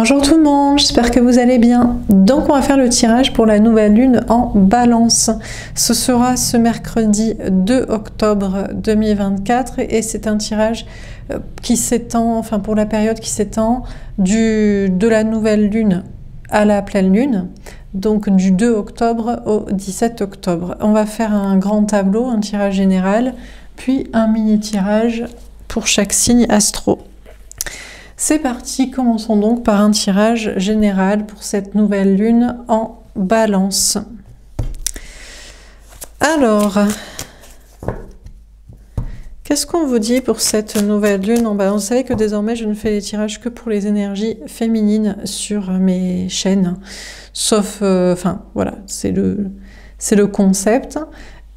Bonjour tout le monde, j'espère que vous allez bien. Donc on va faire le tirage pour la nouvelle lune en Balance. Ce sera ce mercredi 2 octobre 2024 et c'est un tirage qui s'étend, enfin pour la période qui s'étend de la nouvelle lune à la pleine lune, donc du 2 octobre au 17 octobre. On va faire un grand tableau, un tirage général, puis un mini tirage pour chaque signe astro. C'est parti, commençons donc par un tirage général pour cette nouvelle lune en Balance. Alors, qu'est-ce qu'on vous dit pour cette nouvelle lune en Balance? Vous savez que désormais je ne fais les tirages que pour les énergies féminines sur mes chaînes, sauf, enfin voilà, c'est le concept.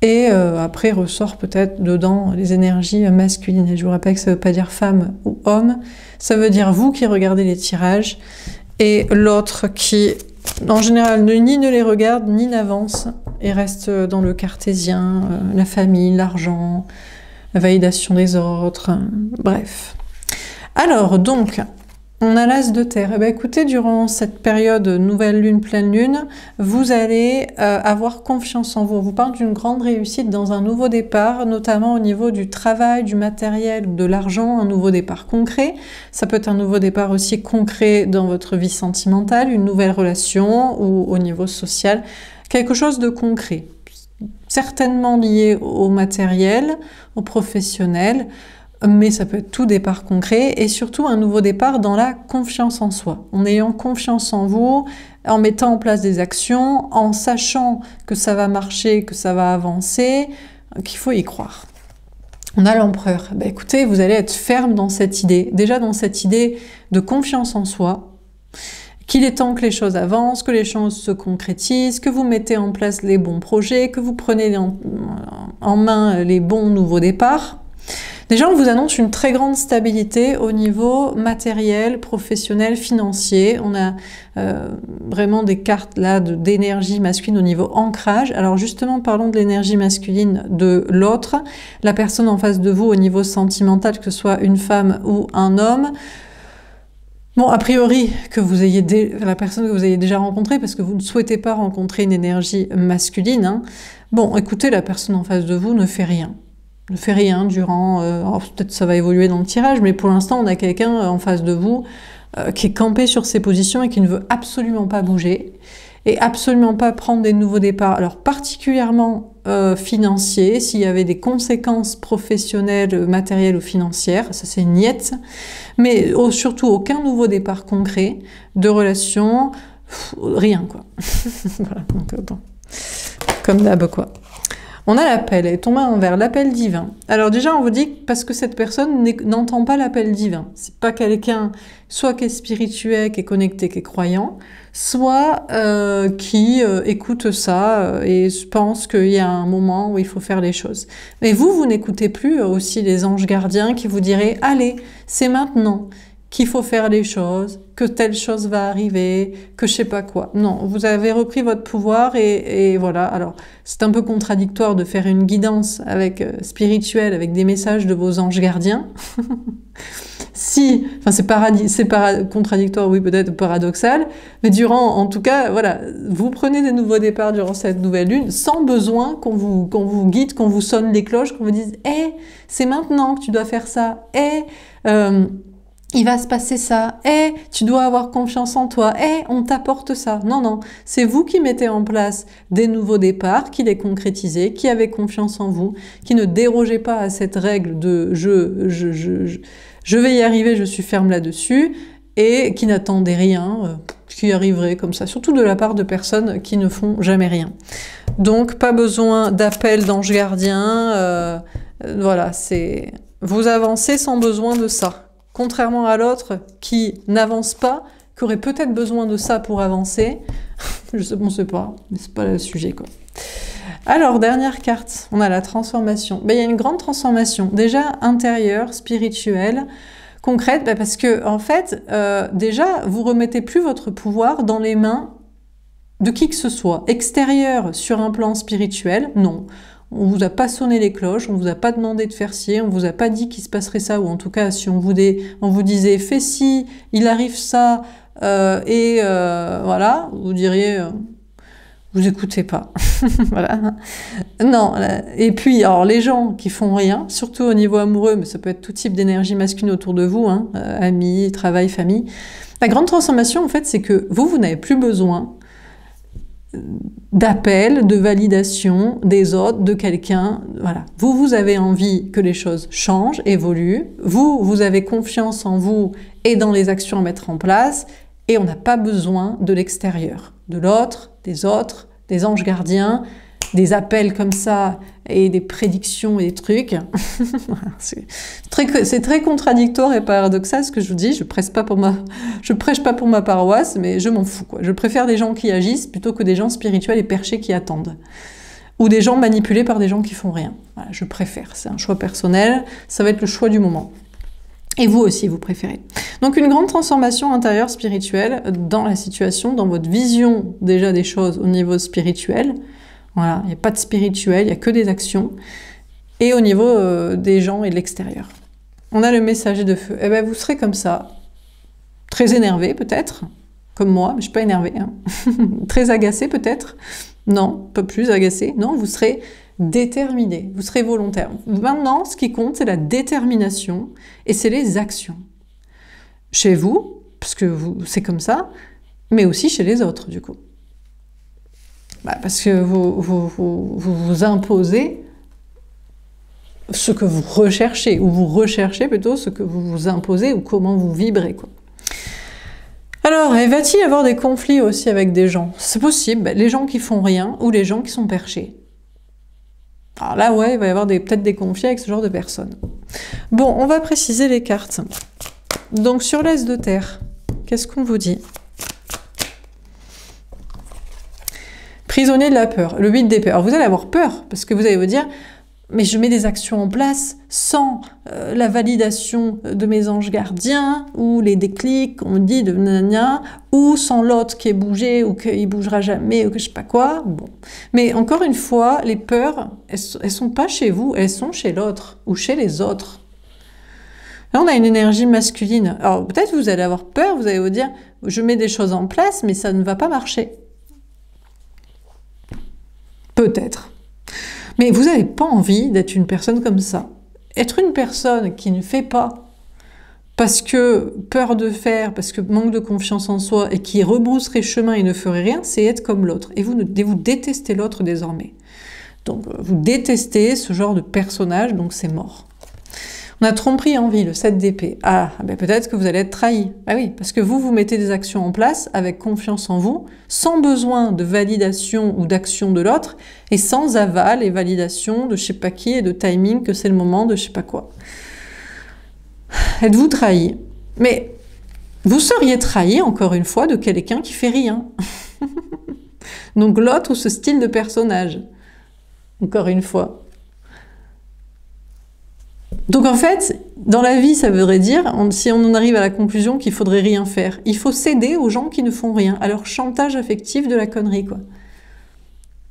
Et après ressort peut-être dedans les énergies masculines. Et je vous rappelle que ça ne veut pas dire femme ou homme, ça veut dire vous qui regardez les tirages et l'autre qui, en général, ni ne les regarde ni n'avance et reste dans le cartésien, la famille, l'argent, la validation des autres, bref. Alors donc, on a l'as de terre. Eh bien, écoutez, durant cette période nouvelle lune, pleine lune, vous allez avoir confiance en vous. On vous parle d'une grande réussite dans un nouveau départ, notamment au niveau du travail, du matériel, de l'argent, un nouveau départ concret. Ça peut être un nouveau départ aussi concret dans votre vie sentimentale, une nouvelle relation ou au niveau social, quelque chose de concret. Certainement lié au matériel, au professionnel, mais ça peut être tout départ concret et surtout un nouveau départ dans la confiance en soi. En ayant confiance en vous, en mettant en place des actions, en sachant que ça va marcher, que ça va avancer, qu'il faut y croire. On a l'empereur. Ben écoutez, vous allez être ferme dans cette idée, déjà dans cette idée de confiance en soi, qu'il est temps que les choses avancent, que les choses se concrétisent, que vous mettez en place les bons projets, que vous prenez en main les bons nouveaux départs. Déjà, on vous annonce une très grande stabilité au niveau matériel, professionnel, financier. On a vraiment des cartes là d'énergie masculine au niveau ancrage. Alors justement, parlons de l'énergie masculine de l'autre, la personne en face de vous au niveau sentimental, que ce soit une femme ou un homme. Bon, a priori, que vous ayez la personne que vous ayez déjà rencontrée, parce que vous ne souhaitez pas rencontrer une énergie masculine, hein. Bon, écoutez, la personne en face de vous ne fait rien. Ne fait rien durant... peut-être ça va évoluer dans le tirage, mais pour l'instant, on a quelqu'un en face de vous qui est campé sur ses positions et qui ne veut absolument pas bouger et absolument pas prendre des nouveaux départs. Alors, particulièrement financiers, s'il y avait des conséquences professionnelles, matérielles ou financières, ça c'est niette, mais surtout aucun nouveau départ concret de relation, rien quoi. Voilà, donc bon, comme d'hab quoi. On a l'appel, elle est tombée à l'envers, l'appel divin. Alors déjà, on vous dit que parce que cette personne n'entend pas l'appel divin. C'est pas quelqu'un, soit qui est spirituel, qui est connecté, qui est croyant, soit qui écoute ça et pense qu'il y a un moment où il faut faire les choses. Mais vous n'écoutez plus aussi les anges gardiens qui vous diraient « Allez, c'est maintenant qu'il faut faire les choses, que telle chose va arriver, que je sais pas quoi. » Non, vous avez repris votre pouvoir et voilà. Alors, c'est un peu contradictoire de faire une guidance avec spirituelle, avec des messages de vos anges gardiens. Si, enfin c'est contradictoire, oui, peut-être paradoxal, mais durant, en tout cas, voilà, vous prenez des nouveaux départs durant cette nouvelle lune, sans besoin qu'on vous guide, qu'on vous sonne les cloches, qu'on vous dise « Eh, c'est maintenant que tu dois faire ça. Il va se passer ça, tu dois avoir confiance en toi, on t'apporte ça. » Non, non, c'est vous qui mettez en place des nouveaux départs, qui les concrétisez, qui avez confiance en vous, qui ne dérogez pas à cette règle de je vais y arriver, je suis ferme là-dessus, et qui n'attendez rien, qui arriverait comme ça, surtout de la part de personnes qui ne font jamais rien. Donc, pas besoin d'appel d'ange gardien, voilà, c'est vous avancez sans besoin de ça. Contrairement à l'autre qui n'avance pas, qui aurait peut-être besoin de ça pour avancer. Je sais, on ne sait pas, mais c'est pas le sujet quoi. Alors, dernière carte, on a la transformation. Ben, il y a une grande transformation, déjà intérieure, spirituelle, concrète, ben, parce que en fait, déjà, vous remettez plus votre pouvoir dans les mains de qui que ce soit. Extérieur sur un plan spirituel, non. On vous a pas sonné les cloches, on vous a pas demandé de faire ci, on vous a pas dit qu'il se passerait ça, ou en tout cas si on vous disait fais ci, il arrive ça, voilà, vous diriez... vous écoutez pas. Voilà. Non. Et puis, alors, les gens qui font rien, surtout au niveau amoureux, mais ça peut être tout type d'énergie masculine autour de vous, hein, amis, travail, famille. La grande transformation, en fait, c'est que vous n'avez plus besoin d'appel, de validation des autres, de quelqu'un. Voilà. Vous avez envie que les choses changent, évoluent. Vous avez confiance en vous et dans les actions à mettre en place. Et on n'a pas besoin de l'extérieur, de l'autre, des autres, des anges gardiens, des appels comme ça et des prédictions et des trucs. C'est très contradictoire et paradoxal ce que je vous dis. Je prêche pas pour ma paroisse, mais je m'en fous, quoi. Je préfère des gens qui agissent plutôt que des gens spirituels et perchés qui attendent. Ou des gens manipulés par des gens qui font rien. Voilà, je préfère. C'est un choix personnel. Ça va être le choix du moment. Et vous aussi, vous préférez. Donc une grande transformation intérieure spirituelle dans la situation, dans votre vision déjà des choses au niveau spirituel. Voilà, il n'y a pas de spirituel, il n'y a que des actions. Et au niveau des gens et de l'extérieur. On a le messager de feu. Eh bien, vous serez comme ça, très énervé peut-être, comme moi, mais je ne suis pas énervé. Hein. Très agacé peut-être. Non, pas plus agacé. Non, vous serez déterminé, vous serez volontaire. Maintenant, ce qui compte, c'est la détermination et c'est les actions. Chez vous, parce que c'est comme ça, mais aussi chez les autres, du coup. Bah, parce que vous imposez ce que vous recherchez, ou vous recherchez plutôt ce que vous vous imposez, ou comment vous vibrez, quoi. Alors, va-t-il y avoir des conflits aussi avec des gens? C'est possible, les gens qui font rien, ou les gens qui sont perchés. Alors là, ouais, il va y avoir peut-être des conflits avec ce genre de personnes. Bon, on va préciser les cartes. Donc, sur l'As de terre, qu'est-ce qu'on vous dit? Prisonnier de la peur, le 8 d'épée. Alors, vous allez avoir peur, parce que vous allez vous dire, mais je mets des actions en place sans la validation de mes anges gardiens, ou les déclics, on me dit de nanana, ou sans l'autre qui est bougé, ou qu'il bougera jamais, ou que je sais pas quoi. Bon. Mais encore une fois, les peurs, elles sont pas chez vous, elles sont chez l'autre, ou chez les autres. Là, on a une énergie masculine. Alors, peut-être vous allez avoir peur, vous allez vous dire, je mets des choses en place, mais ça ne va pas marcher. Peut-être. Mais vous n'avez pas envie d'être une personne comme ça. Être une personne qui ne fait pas parce que peur de faire, parce que manque de confiance en soi et qui rebrousserait chemin et ne ferait rien, c'est être comme l'autre. Et vous détestez l'autre désormais. Donc vous détestez ce genre de personnage, donc c'est mort. On a tromperie en vie, le 7 d'épée. Ah, ben peut-être que vous allez être trahi. Ah oui, parce que vous mettez des actions en place avec confiance en vous, sans besoin de validation ou d'action de l'autre, et sans aval et validation de je sais pas qui et de timing que c'est le moment de je sais pas quoi. Êtes-vous trahi? Mais vous seriez trahi, encore une fois, de quelqu'un qui fait rien. Donc l'autre ou ce style de personnage. Encore une fois. Donc en fait, dans la vie, ça voudrait dire, si on en arrive à la conclusion qu'il faudrait rien faire, il faut céder aux gens qui ne font rien, à leur chantage affectif de la connerie, quoi.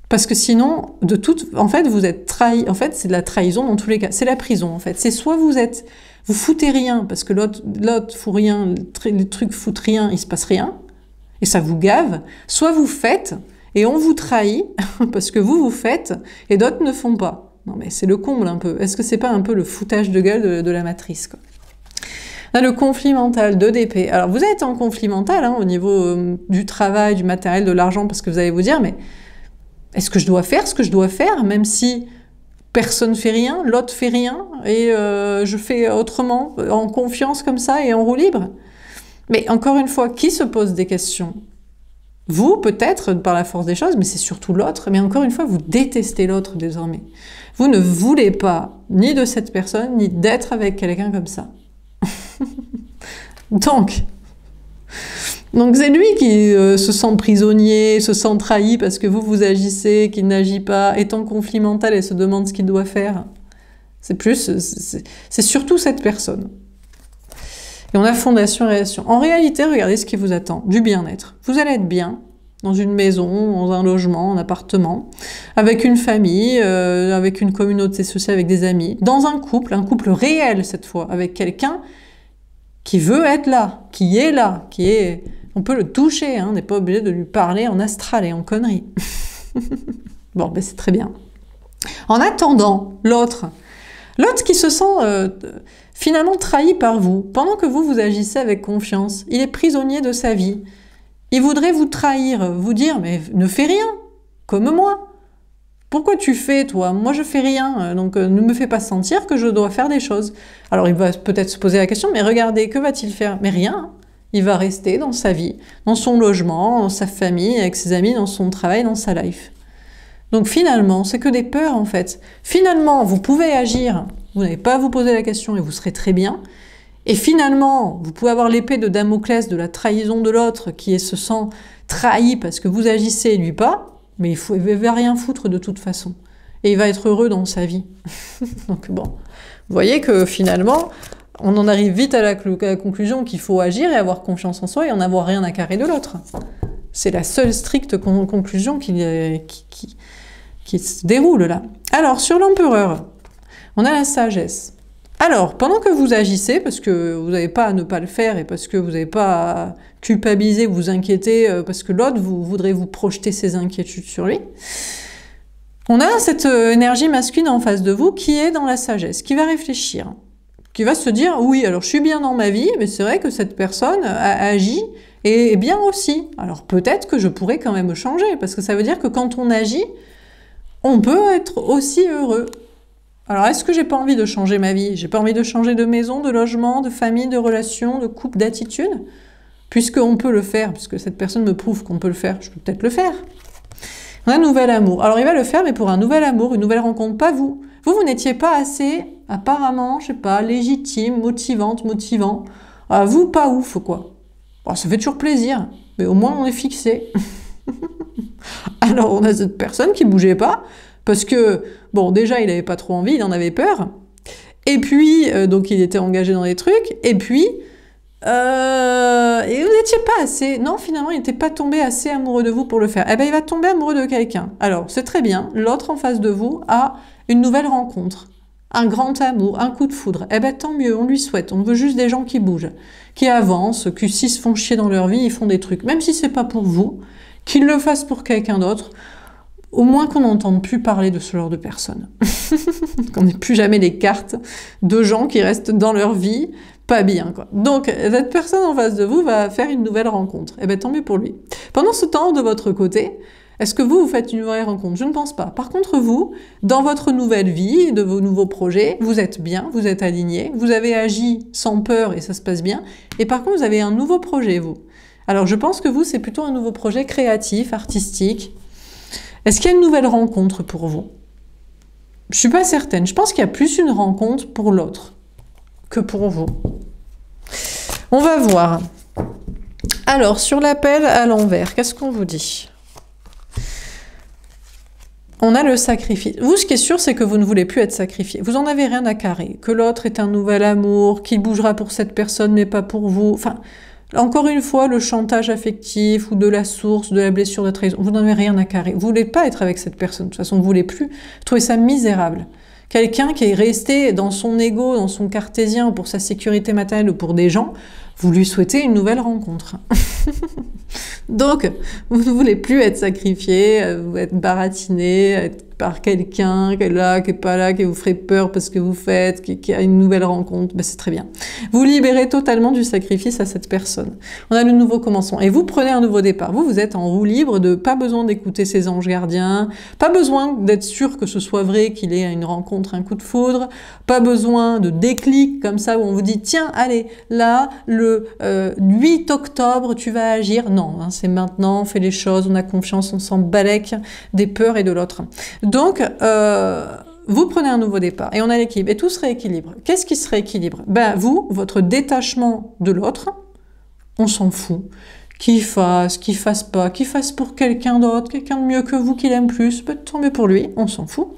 Parce que sinon, en fait, vous êtes trahi. En fait, c'est de la trahison dans tous les cas. C'est la prison, en fait. C'est soit vous foutez rien, parce que l'autre fout rien, les trucs foutent rien, il se passe rien, et ça vous gave, soit vous faites, et on vous trahit, parce que vous faites, et d'autres ne font pas. Non mais c'est le comble un peu. Est-ce que c'est pas un peu le foutage de gueule de la matrice, quoi? Là, le conflit mental, 2 d'épée. Alors vous êtes en conflit mental au niveau du travail, du matériel, de l'argent, parce que vous allez vous dire, mais est-ce que je dois faire ce que je dois faire, même si personne fait rien, l'autre fait rien, et je fais autrement, en confiance comme ça, et en roue libre? Mais encore une fois, qui se pose des questions? Vous, peut-être, par la force des choses, mais c'est surtout l'autre. Mais encore une fois, vous détestez l'autre désormais. Vous ne voulez pas, ni de cette personne, ni d'être avec quelqu'un comme ça. Donc c'est lui qui se sent prisonnier, se sent trahi parce que vous agissez, qu'il n'agit pas, est en conflit mental et se demande ce qu'il doit faire. C'est surtout cette personne. Et on a fondation et relation. En réalité, regardez ce qui vous attend, du bien-être. Vous allez être bien dans une maison, dans un logement, un appartement, avec une famille, avec une communauté sociale, avec des amis, dans un couple réel cette fois, avec quelqu'un qui veut être là, qui est On peut le toucher, hein, on n'est pas obligé de lui parler en astral et en conneries. Bon, ben c'est très bien. En attendant, l'autre qui se sent finalement trahi par vous, pendant que vous agissez avec confiance, il est prisonnier de sa vie. Il voudrait vous trahir, vous dire, mais ne fais rien, comme moi. Pourquoi tu fais, toi? Moi, je fais rien, donc ne me fais pas sentir que je dois faire des choses. Alors, il va peut-être se poser la question, mais regardez, que va-t-il faire? Mais rien. Il va rester dans sa vie, dans son logement, dans sa famille, avec ses amis, dans son travail, dans sa life. Donc finalement, c'est que des peurs, en fait. Finalement, vous pouvez agir, vous n'avez pas à vous poser la question et vous serez très bien. Et finalement, vous pouvez avoir l'épée de Damoclès de la trahison de l'autre qui se sent trahi parce que vous agissez et lui pas. Mais il ne va rien foutre de toute façon. Et il va être heureux dans sa vie. Donc bon, vous voyez que finalement, on en arrive vite à la conclusion qu'il faut agir et avoir confiance en soi et en avoir rien à carrer de l'autre. C'est la seule stricte conclusion qui se déroule là. Alors, sur l'empereur, on a la sagesse. Alors, pendant que vous agissez, parce que vous n'avez pas à ne pas le faire et parce que vous n'avez pas à culpabiliser, vous inquiéter, parce que l'autre voudrait vous projeter ses inquiétudes sur lui, on a cette énergie masculine en face de vous qui est dans la sagesse, qui va réfléchir, qui va se dire « Oui, alors je suis bien dans ma vie, mais c'est vrai que cette personne a agi et bien aussi. Alors peut-être que je pourrais quand même changer, parce que ça veut dire que quand on agit, on peut être aussi heureux. » Alors, est-ce que j'ai pas envie de changer ma vie? J'ai pas envie de changer de maison, de logement, de famille, de relation, de couple, d'attitude? Puisqu'on peut le faire, puisque cette personne me prouve qu'on peut le faire, je peux peut-être le faire. On a un nouvel amour. Alors, il va le faire, mais pour un nouvel amour, une nouvelle rencontre, pas vous. Vous n'étiez pas assez, apparemment, je sais pas, légitime, motivante, motivant. Ah, vous, pas ouf, quoi. Bon, ça fait toujours plaisir, mais au moins on est fixé. Alors, on a cette personne qui bougeait pas, parce que, bon, déjà, il n'avait pas trop envie, il en avait peur. Et puis, donc, il était engagé dans des trucs. Et puis, et vous n'étiez pas assez... Non, finalement, il n'était pas tombé assez amoureux de vous pour le faire. Eh bien, il va tomber amoureux de quelqu'un. Alors, c'est très bien. L'autre en face de vous a une nouvelle rencontre. Un grand amour, un coup de foudre. Eh bien, tant mieux, on lui souhaite. On veut juste des gens qui bougent, qui avancent, qui s'ils se font chier dans leur vie, ils font des trucs. Même si c'est pas pour vous, qu'ils le fassent pour quelqu'un d'autre. Au moins qu'on n'entende plus parler de ce genre de personnes. Qu'on n'ait plus jamais les cartes de gens qui restent dans leur vie pas bien, quoi. Donc, cette personne en face de vous va faire une nouvelle rencontre. Eh bien, tant mieux pour lui. Pendant ce temps, de votre côté, est-ce que vous faites une nouvelle rencontre? Je ne pense pas. Par contre, vous, dans votre nouvelle vie, de vos nouveaux projets, vous êtes bien, vous êtes aligné, vous avez agi sans peur et ça se passe bien. Et par contre, vous avez un nouveau projet, vous. Alors, je pense que vous, c'est plutôt un nouveau projet créatif, artistique. Est-ce qu'il y a une nouvelle rencontre pour vous? Je ne suis pas certaine. Je pense qu'il y a plus une rencontre pour l'autre que pour vous. On va voir. Alors, sur l'appel à l'envers, qu'est-ce qu'on vous dit? On a le sacrifice. Vous, ce qui est sûr, c'est que vous ne voulez plus être sacrifié. Vous en avez rien à carrer. Que l'autre est un nouvel amour, qu'il bougera pour cette personne, mais pas pour vous. Enfin... Encore une fois, le chantage affectif ou de la source, de la blessure de trahison, vous n'en avez rien à carrer. Vous ne voulez pas être avec cette personne. De toute façon, vous ne voulez plus. Vous trouvez ça misérable. Quelqu'un qui est resté dans son ego, dans son cartésien, ou pour sa sécurité matérielle ou pour des gens, vous lui souhaitez une nouvelle rencontre. Donc, vous ne voulez plus être sacrifié, être baratiné, être par quelqu'un qui est là, qui n'est pas là, qui vous ferait peur parce que vous faites, qui a une nouvelle rencontre, ben c'est très bien. Vous libérez totalement du sacrifice à cette personne. On a le nouveau commencement. Et vous prenez un nouveau départ. Vous êtes en roue libre, pas besoin d'écouter ses anges gardiens, pas besoin d'être sûr que ce soit vrai qu'il ait une rencontre, un coup de foudre, pas besoin de déclic comme ça où on vous dit « Tiens, allez, là, le 8 octobre, tu vas agir. » Non, hein, c'est maintenant, on fait les choses, on a confiance, on s'en balèque des peurs et de l'autre. Donc, vous prenez un nouveau départ et on a l'équilibre. Et tout se rééquilibre. Qu'est-ce qui se rééquilibre? Ben, vous, votre détachement de l'autre, on s'en fout. Qu'il fasse pas, qu'il fasse pour quelqu'un d'autre, quelqu'un de mieux que vous, qu'il aime plus, peut-être tomber pour lui, on s'en fout.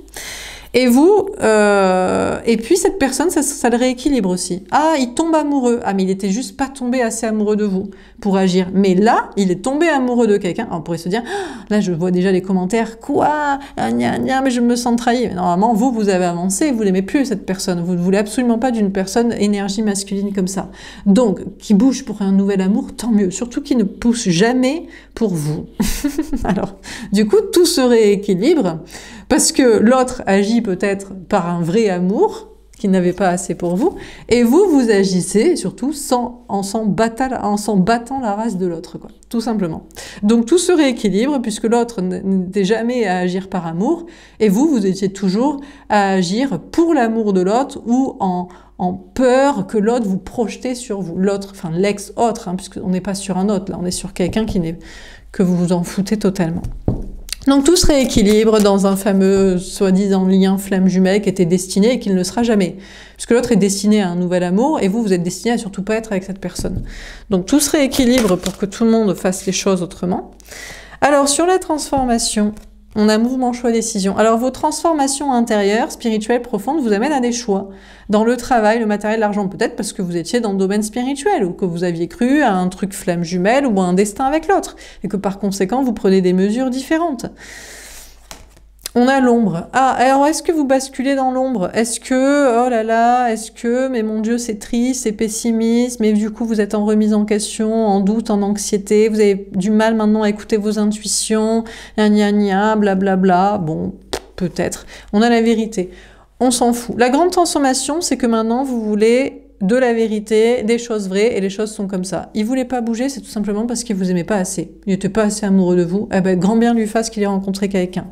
Et vous, et puis cette personne, ça le rééquilibre aussi. Ah, il tombe amoureux. Ah, mais il était juste pas tombé assez amoureux de vous. pour agir. Mais là, il est tombé amoureux de quelqu'un. On pourrait se dire, ah, là je vois déjà les commentaires, quoi, gna, gna, mais je me sens trahi. Mais normalement, vous avez avancé, vous n'aimez plus cette personne. Vous ne voulez absolument pas d'une personne énergie masculine comme ça. Donc, qui bouge pour un nouvel amour, tant mieux. Surtout qui ne pousse jamais pour vous. Alors, du coup, tout se rééquilibre parce que l'autre agit peut-être par un vrai amour, qui n'avait pas assez pour vous, et vous agissez surtout en s'en battant la race de l'autre, quoi, tout simplement. Donc tout se rééquilibre puisque l'autre n'était jamais à agir par amour, et vous étiez toujours à agir pour l'amour de l'autre ou en peur que l'autre vous projetez sur vous. L'autre, enfin l'ex-autre, hein, puisqu'on n'est pas sur un autre, là on est sur quelqu'un que vous vous en foutez totalement. Donc tout se rééquilibre dans un fameux soi-disant lien flamme jumelle qui était destiné et qui ne le sera jamais. Puisque l'autre est destiné à un nouvel amour et vous êtes destiné à surtout pas être avec cette personne. Donc tout se rééquilibre pour que tout le monde fasse les choses autrement. Alors sur la transformation, on a mouvement, choix, décision. Alors vos transformations intérieures, spirituelles, profondes, vous amènent à des choix. Dans le travail, le matériel, l'argent, peut-être parce que vous étiez dans le domaine spirituel, ou que vous aviez cru à un truc flamme jumelle, ou à un destin avec l'autre, et que par conséquent, vous prenez des mesures différentes. On a l'ombre. Ah, alors est-ce que vous basculez dans l'ombre? Est-ce que, oh là là, est-ce que, mais mon Dieu, c'est triste, c'est pessimiste, mais du coup, vous êtes en remise en question, en doute, en anxiété, vous avez du mal maintenant à écouter vos intuitions, gna gna gna, blablabla. Bon, peut-être. On a la vérité. On s'en fout. La grande transformation, c'est que maintenant, vous voulez de la vérité, des choses vraies, et les choses sont comme ça. Il voulait pas bouger, c'est tout simplement parce qu'il vous aimait pas assez. Il n'était pas assez amoureux de vous. Eh ben, grand bien lui fasse qu'il ait rencontré quelqu'un.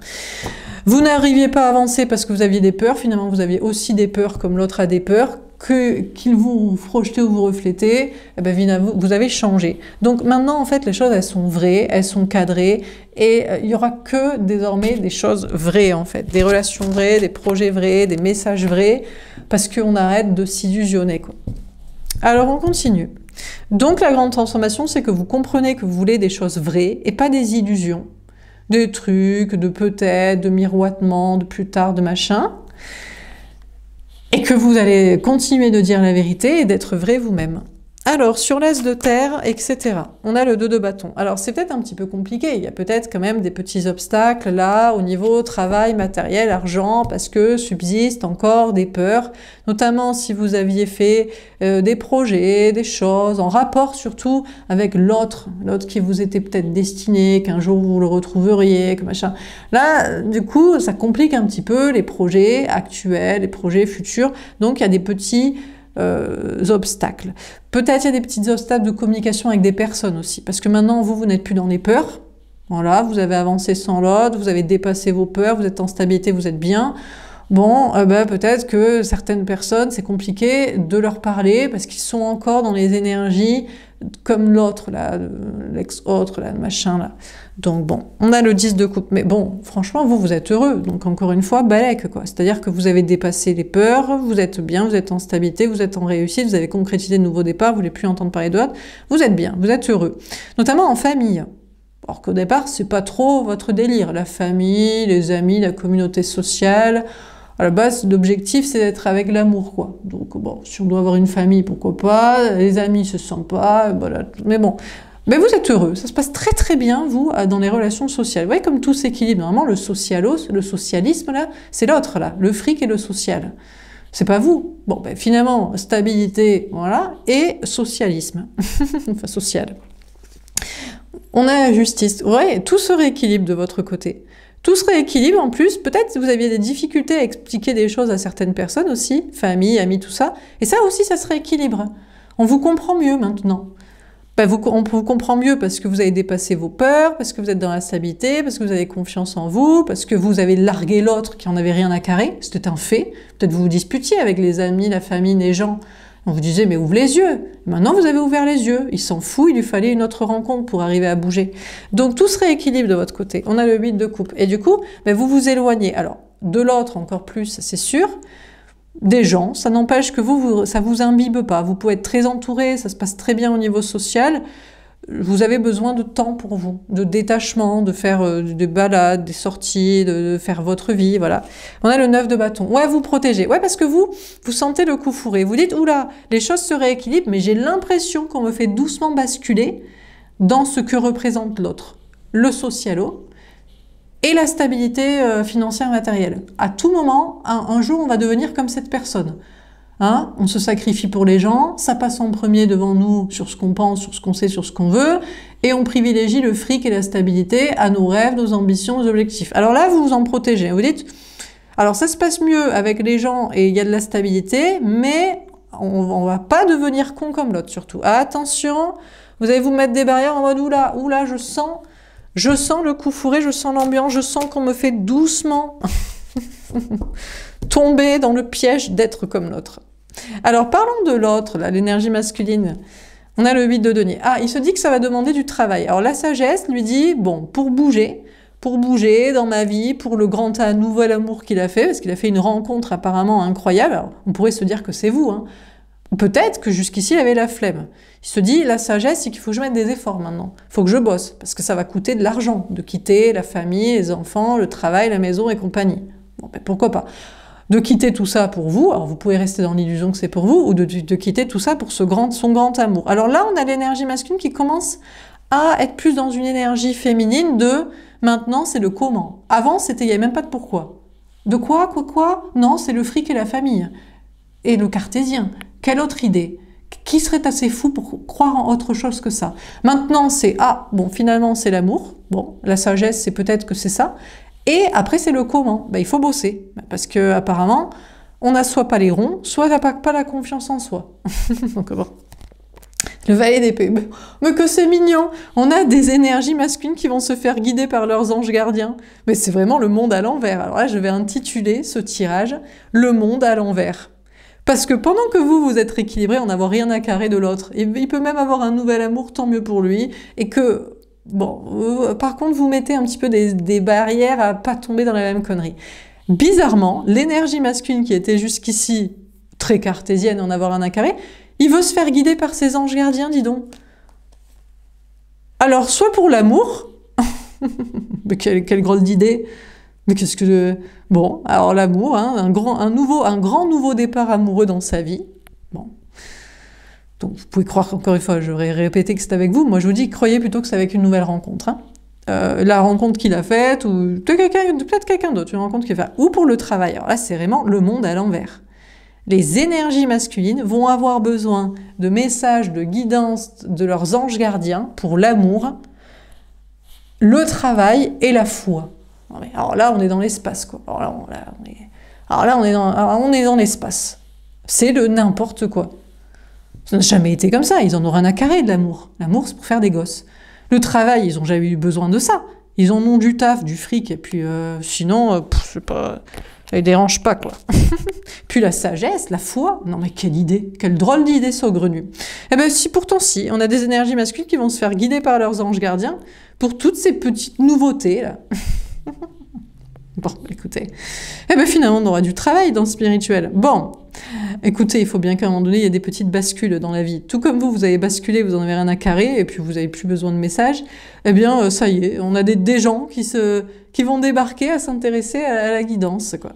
Vous n'arriviez pas à avancer parce que vous aviez des peurs. Finalement, vous aviez aussi des peurs comme l'autre a des peurs. Qu'il vous projetez ou vous reflétez, eh ben, vous avez changé. Donc maintenant, en fait, les choses, elles sont vraies, elles sont cadrées, et il y aura que désormais des choses vraies, en fait. Des relations vraies, des projets vrais, des messages vrais, parce qu'on arrête de s'illusionner, quoi. Alors, on continue. Donc, la grande transformation, c'est que vous comprenez que vous voulez des choses vraies et pas des illusions. Des trucs, de peut-être, de miroitement, de plus tard, de machin. Et que vous allez continuer de dire la vérité et d'être vrai vous-même. Alors, sur l'as de terre, etc. On a le 2 de bâton. Alors, c'est peut-être un petit peu compliqué. Il y a peut-être quand même des petits obstacles là, au niveau travail, matériel, argent, parce que subsistent encore des peurs, notamment si vous aviez fait des projets, des choses, en rapport surtout avec l'autre qui vous était peut-être destiné, qu'un jour vous le retrouveriez, que machin. Là, du coup, ça complique un petit peu les projets actuels, les projets futurs. Donc, il y a des petits obstacles. Peut-être il y a des petits obstacles de communication avec des personnes aussi, parce que maintenant vous n'êtes plus dans les peurs, voilà, vous avez avancé sans l'autre, vous avez dépassé vos peurs, vous êtes en stabilité, vous êtes bien. Bon, peut-être que certaines personnes, c'est compliqué de leur parler parce qu'ils sont encore dans les énergies comme l'autre, là, l'ex-autre, là, le machin, là. Donc bon, on a le 10 de coupe. Mais bon, franchement, vous êtes heureux. Donc encore une fois, balèque, quoi. C'est-à-dire que vous avez dépassé les peurs, vous êtes bien, vous êtes en stabilité, vous êtes en réussite, vous avez concrétisé de nouveaux départs, vous voulez plus entendre parler d'autres. Vous êtes bien, vous êtes heureux. Notamment en famille. Alors qu'au départ, c'est pas trop votre délire. La famille, les amis, la communauté sociale. À la base, l'objectif, c'est d'être avec l'amour, quoi. Donc, bon, si on doit avoir une famille, pourquoi pas. Les amis, se sentent pas, voilà. Mais bon. Mais vous êtes heureux. Ça se passe très, très bien, vous, dans les relations sociales. Vous voyez comme tout s'équilibre. Normalement, le socialisme, là, c'est l'autre, là. Le fric et le social. C'est pas vous. Bon, finalement, stabilité, voilà, et socialisme. Enfin, social. On a la justice. Ouais, tout se rééquilibre de votre côté. Tout se rééquilibre en plus, peut-être vous aviez des difficultés à expliquer des choses à certaines personnes aussi, famille, amis, tout ça, et ça aussi ça se rééquilibre. On vous comprend mieux maintenant. On vous comprend mieux parce que vous avez dépassé vos peurs, parce que vous êtes dans la stabilité, parce que vous avez confiance en vous, parce que vous avez largué l'autre qui en avait rien à carrer, c'était un fait. Peut-être vous vous disputiez avec les amis, la famille, les gens. On vous disait, mais ouvre les yeux. Maintenant, vous avez ouvert les yeux. Il s'en fout, il lui fallait une autre rencontre pour arriver à bouger. Donc, tout se rééquilibre de votre côté. On a le 8 de coupe. Et du coup, vous vous éloignez. Alors, de l'autre encore plus, c'est sûr. Des gens, ça n'empêche que ça vous imbibe pas. Vous pouvez être très entouré, ça se passe très bien au niveau social. Vous avez besoin de temps pour vous, de détachement, de faire des balades, des sorties, de faire votre vie, voilà. On a le 9 de bâton. Ouais, vous protégez. Ouais, parce que vous sentez le coup fourré. Vous dites, oula, les choses se rééquilibrent, mais j'ai l'impression qu'on me fait doucement basculer dans ce que représente l'autre, le socialo, et la stabilité financière matérielle. À tout moment, un jour, on va devenir comme cette personne. Hein, on se sacrifie pour les gens, ça passe en premier devant nous sur ce qu'on pense, sur ce qu'on sait, sur ce qu'on veut, et on privilégie le fric et la stabilité à nos rêves, nos ambitions, nos objectifs. Alors là, vous vous en protégez. Vous dites, alors ça se passe mieux avec les gens et il y a de la stabilité, mais on va pas devenir con comme l'autre surtout. Attention, vous allez vous mettre des barrières en mode oula, je sens le coup fourré, je sens l'ambiance, je sens qu'on me fait doucement tomber dans le piège d'être comme l'autre. Alors parlons de l'autre, l'énergie masculine. On a le 8 de denier. Ah, il se dit que ça va demander du travail. Alors la sagesse lui dit, bon, pour bouger dans ma vie, pour le grand nouvel amour qu'il a fait, parce qu'il a fait une rencontre apparemment incroyable. Alors, on pourrait se dire que c'est vous, hein. Peut-être que jusqu'ici il avait la flemme. Il se dit, la sagesse, c'est qu'il faut que je mette des efforts maintenant. Il faut que je bosse, parce que ça va coûter de l'argent de quitter la famille, les enfants, le travail, la maison et compagnie. Bon, ben, pourquoi pas? De quitter tout ça pour vous, alors vous pouvez rester dans l'illusion que c'est pour vous, ou de quitter tout ça pour son grand amour. Alors là, on a l'énergie masculine qui commence à être plus dans une énergie féminine de maintenant, c'est le comment. Avant, il n'y avait même pas de pourquoi. De quoi? Non, c'est le fric et la famille. Et le cartésien. Quelle autre idée? Qui serait assez fou pour croire en autre chose que ça? Maintenant, c'est bon, finalement, c'est l'amour. Bon, la sagesse, c'est peut-être que c'est ça. Et après, c'est le comment. Ben, il faut bosser. Parce que apparemment, on n'a soit pas les ronds, soit on n'a pas la confiance en soi. Donc bon. Le valet d'épée. Mais que c'est mignon! On a des énergies masculines qui vont se faire guider par leurs anges gardiens. Mais c'est vraiment le monde à l'envers. Alors là, je vais intituler ce tirage « Le monde à l'envers ». Parce que pendant que vous êtes rééquilibré, en n'avoir rien à carrer de l'autre, il peut même avoir un nouvel amour, tant mieux pour lui, et que... Bon, par contre, vous mettez un petit peu des barrières à pas tomber dans la même connerie. Bizarrement, l'énergie masculine qui était jusqu'ici très cartésienne, en avoir un carré, il veut se faire guider par ses anges gardiens, dis donc. Alors, soit pour l'amour, mais quelle drôle d'idée, mais qu'est-ce que... Bon, alors l'amour, hein, un grand nouveau départ amoureux dans sa vie. Bon. Donc, vous pouvez croire, encore une fois, j'aurais répété que c'est avec vous. Moi, je vous dis, croyez plutôt que c'est avec une nouvelle rencontre. Hein. La rencontre qu'il a faite, ou peut-être quelqu'un d'autre, une rencontre qu'il a faite. Ou pour le travail. Alors là, c'est vraiment le monde à l'envers. Les énergies masculines vont avoir besoin de messages, de guidance de leurs anges gardiens pour l'amour, le travail et la foi. Alors là, on est dans l'espace, quoi. Alors là, on est dans l'espace. C'est le n'importe quoi. Ça n'a jamais été comme ça, ils en ont rien à carrer de l'amour. L'amour, c'est pour faire des gosses. Le travail, ils n'ont jamais eu besoin de ça. Ils en ont du taf, du fric, et puis sinon, je sais pas, ça les dérange pas, quoi. Puis la sagesse, la foi, non mais quelle idée, quelle drôle d'idée saugrenue. Eh bien pourtant si, on a des énergies masculines qui vont se faire guider par leurs anges gardiens pour toutes ces petites nouveautés, là. Bon, écoutez. Eh bien finalement, on aura du travail dans le spirituel. Bon, écoutez, il faut bien qu'à un moment donné, il y ait des petites bascules dans la vie. Tout comme vous avez basculé, vous en avez rien à carrer, et puis vous n'avez plus besoin de messages, eh bien, ça y est, on a des gens qui vont débarquer à s'intéresser à la guidance, quoi.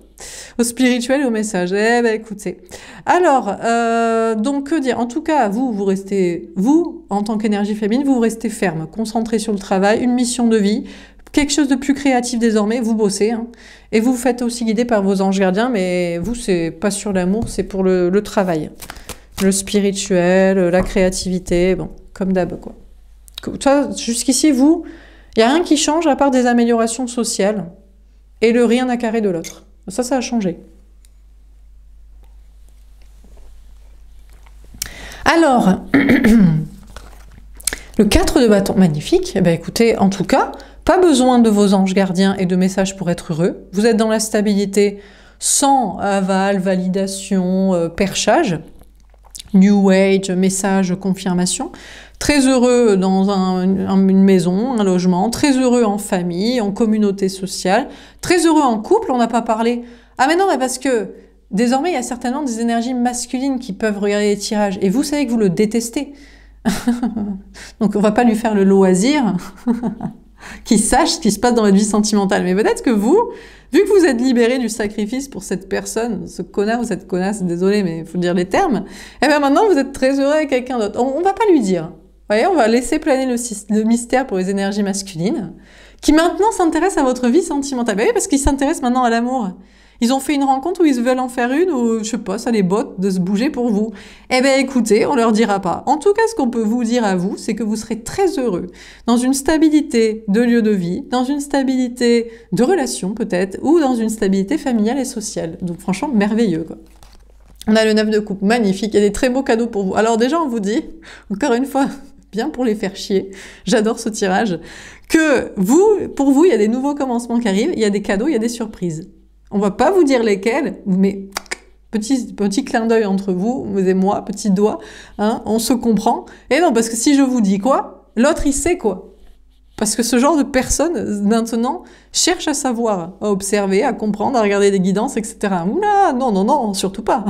Au spirituel et au message. Eh ben, écoutez. Alors, donc, que dire? En tout cas, vous restez, en tant qu'énergie féminine, vous restez ferme, concentré sur le travail, une mission de vie, quelque chose de plus créatif désormais, vous bossez, hein, et vous vous faites aussi guider par vos anges gardiens, mais vous, c'est pas sur l'amour, c'est pour le travail. Le spirituel, la créativité, bon, comme d'hab, quoi. Toi, jusqu'ici, vous, il n'y a rien qui change à part des améliorations sociales et le rien à carrer de l'autre. Ça a changé. Alors, le 4 de bâton, magnifique. Eh bien, écoutez, en tout cas, pas besoin de vos anges gardiens et de messages pour être heureux. Vous êtes dans la stabilité sans aval, validation, perchage. New Age, message, confirmation. Très heureux dans une maison, un logement. Très heureux en famille, en communauté sociale. Très heureux en couple, on n'a pas parlé. Ah mais non, mais parce que désormais, il y a certainement des énergies masculines qui peuvent regarder les tirages. Et vous savez que vous le détestez. Donc on va pas lui faire le loisir qu'il sache ce qui se passe dans votre vie sentimentale. Mais peut-être que vous, vu que vous êtes libéré du sacrifice pour cette personne, ce connard ou cette connasse, désolé, mais il faut dire les termes, eh bien maintenant vous êtes très heureux avec quelqu'un d'autre. On va pas lui dire. voyez, on va laisser planer le mystère pour les énergies masculines, qui maintenant s'intéressent à votre vie sentimentale. Oui, parce qu'ils s'intéressent maintenant à l'amour. Ils ont fait une rencontre où ils veulent en faire une, ou je sais pas, ça les botte de se bouger pour vous. Eh bien écoutez, on leur dira pas. En tout cas, ce qu'on peut vous dire à vous, c'est que vous serez très heureux dans une stabilité de lieu de vie, dans une stabilité de relation peut-être, ou dans une stabilité familiale et sociale. Donc franchement, merveilleux quoi. On a le 9 de coupe, magnifique, il y a des très beaux cadeaux pour vous. Alors déjà, on vous dit, encore une fois, bien pour les faire chier, j'adore ce tirage, que pour vous, il y a des nouveaux commencements qui arrivent, il y a des cadeaux, il y a des surprises. On va pas vous dire lesquels, mais petit clin d'œil entre vous et moi, petit doigt, hein, on se comprend. Et non, parce que si je vous dis quoi, l'autre il sait quoi. Parce que ce genre de personne, maintenant, cherche à savoir, à observer, à comprendre, à regarder des guidances, etc. Oula, non, non, non, surtout pas.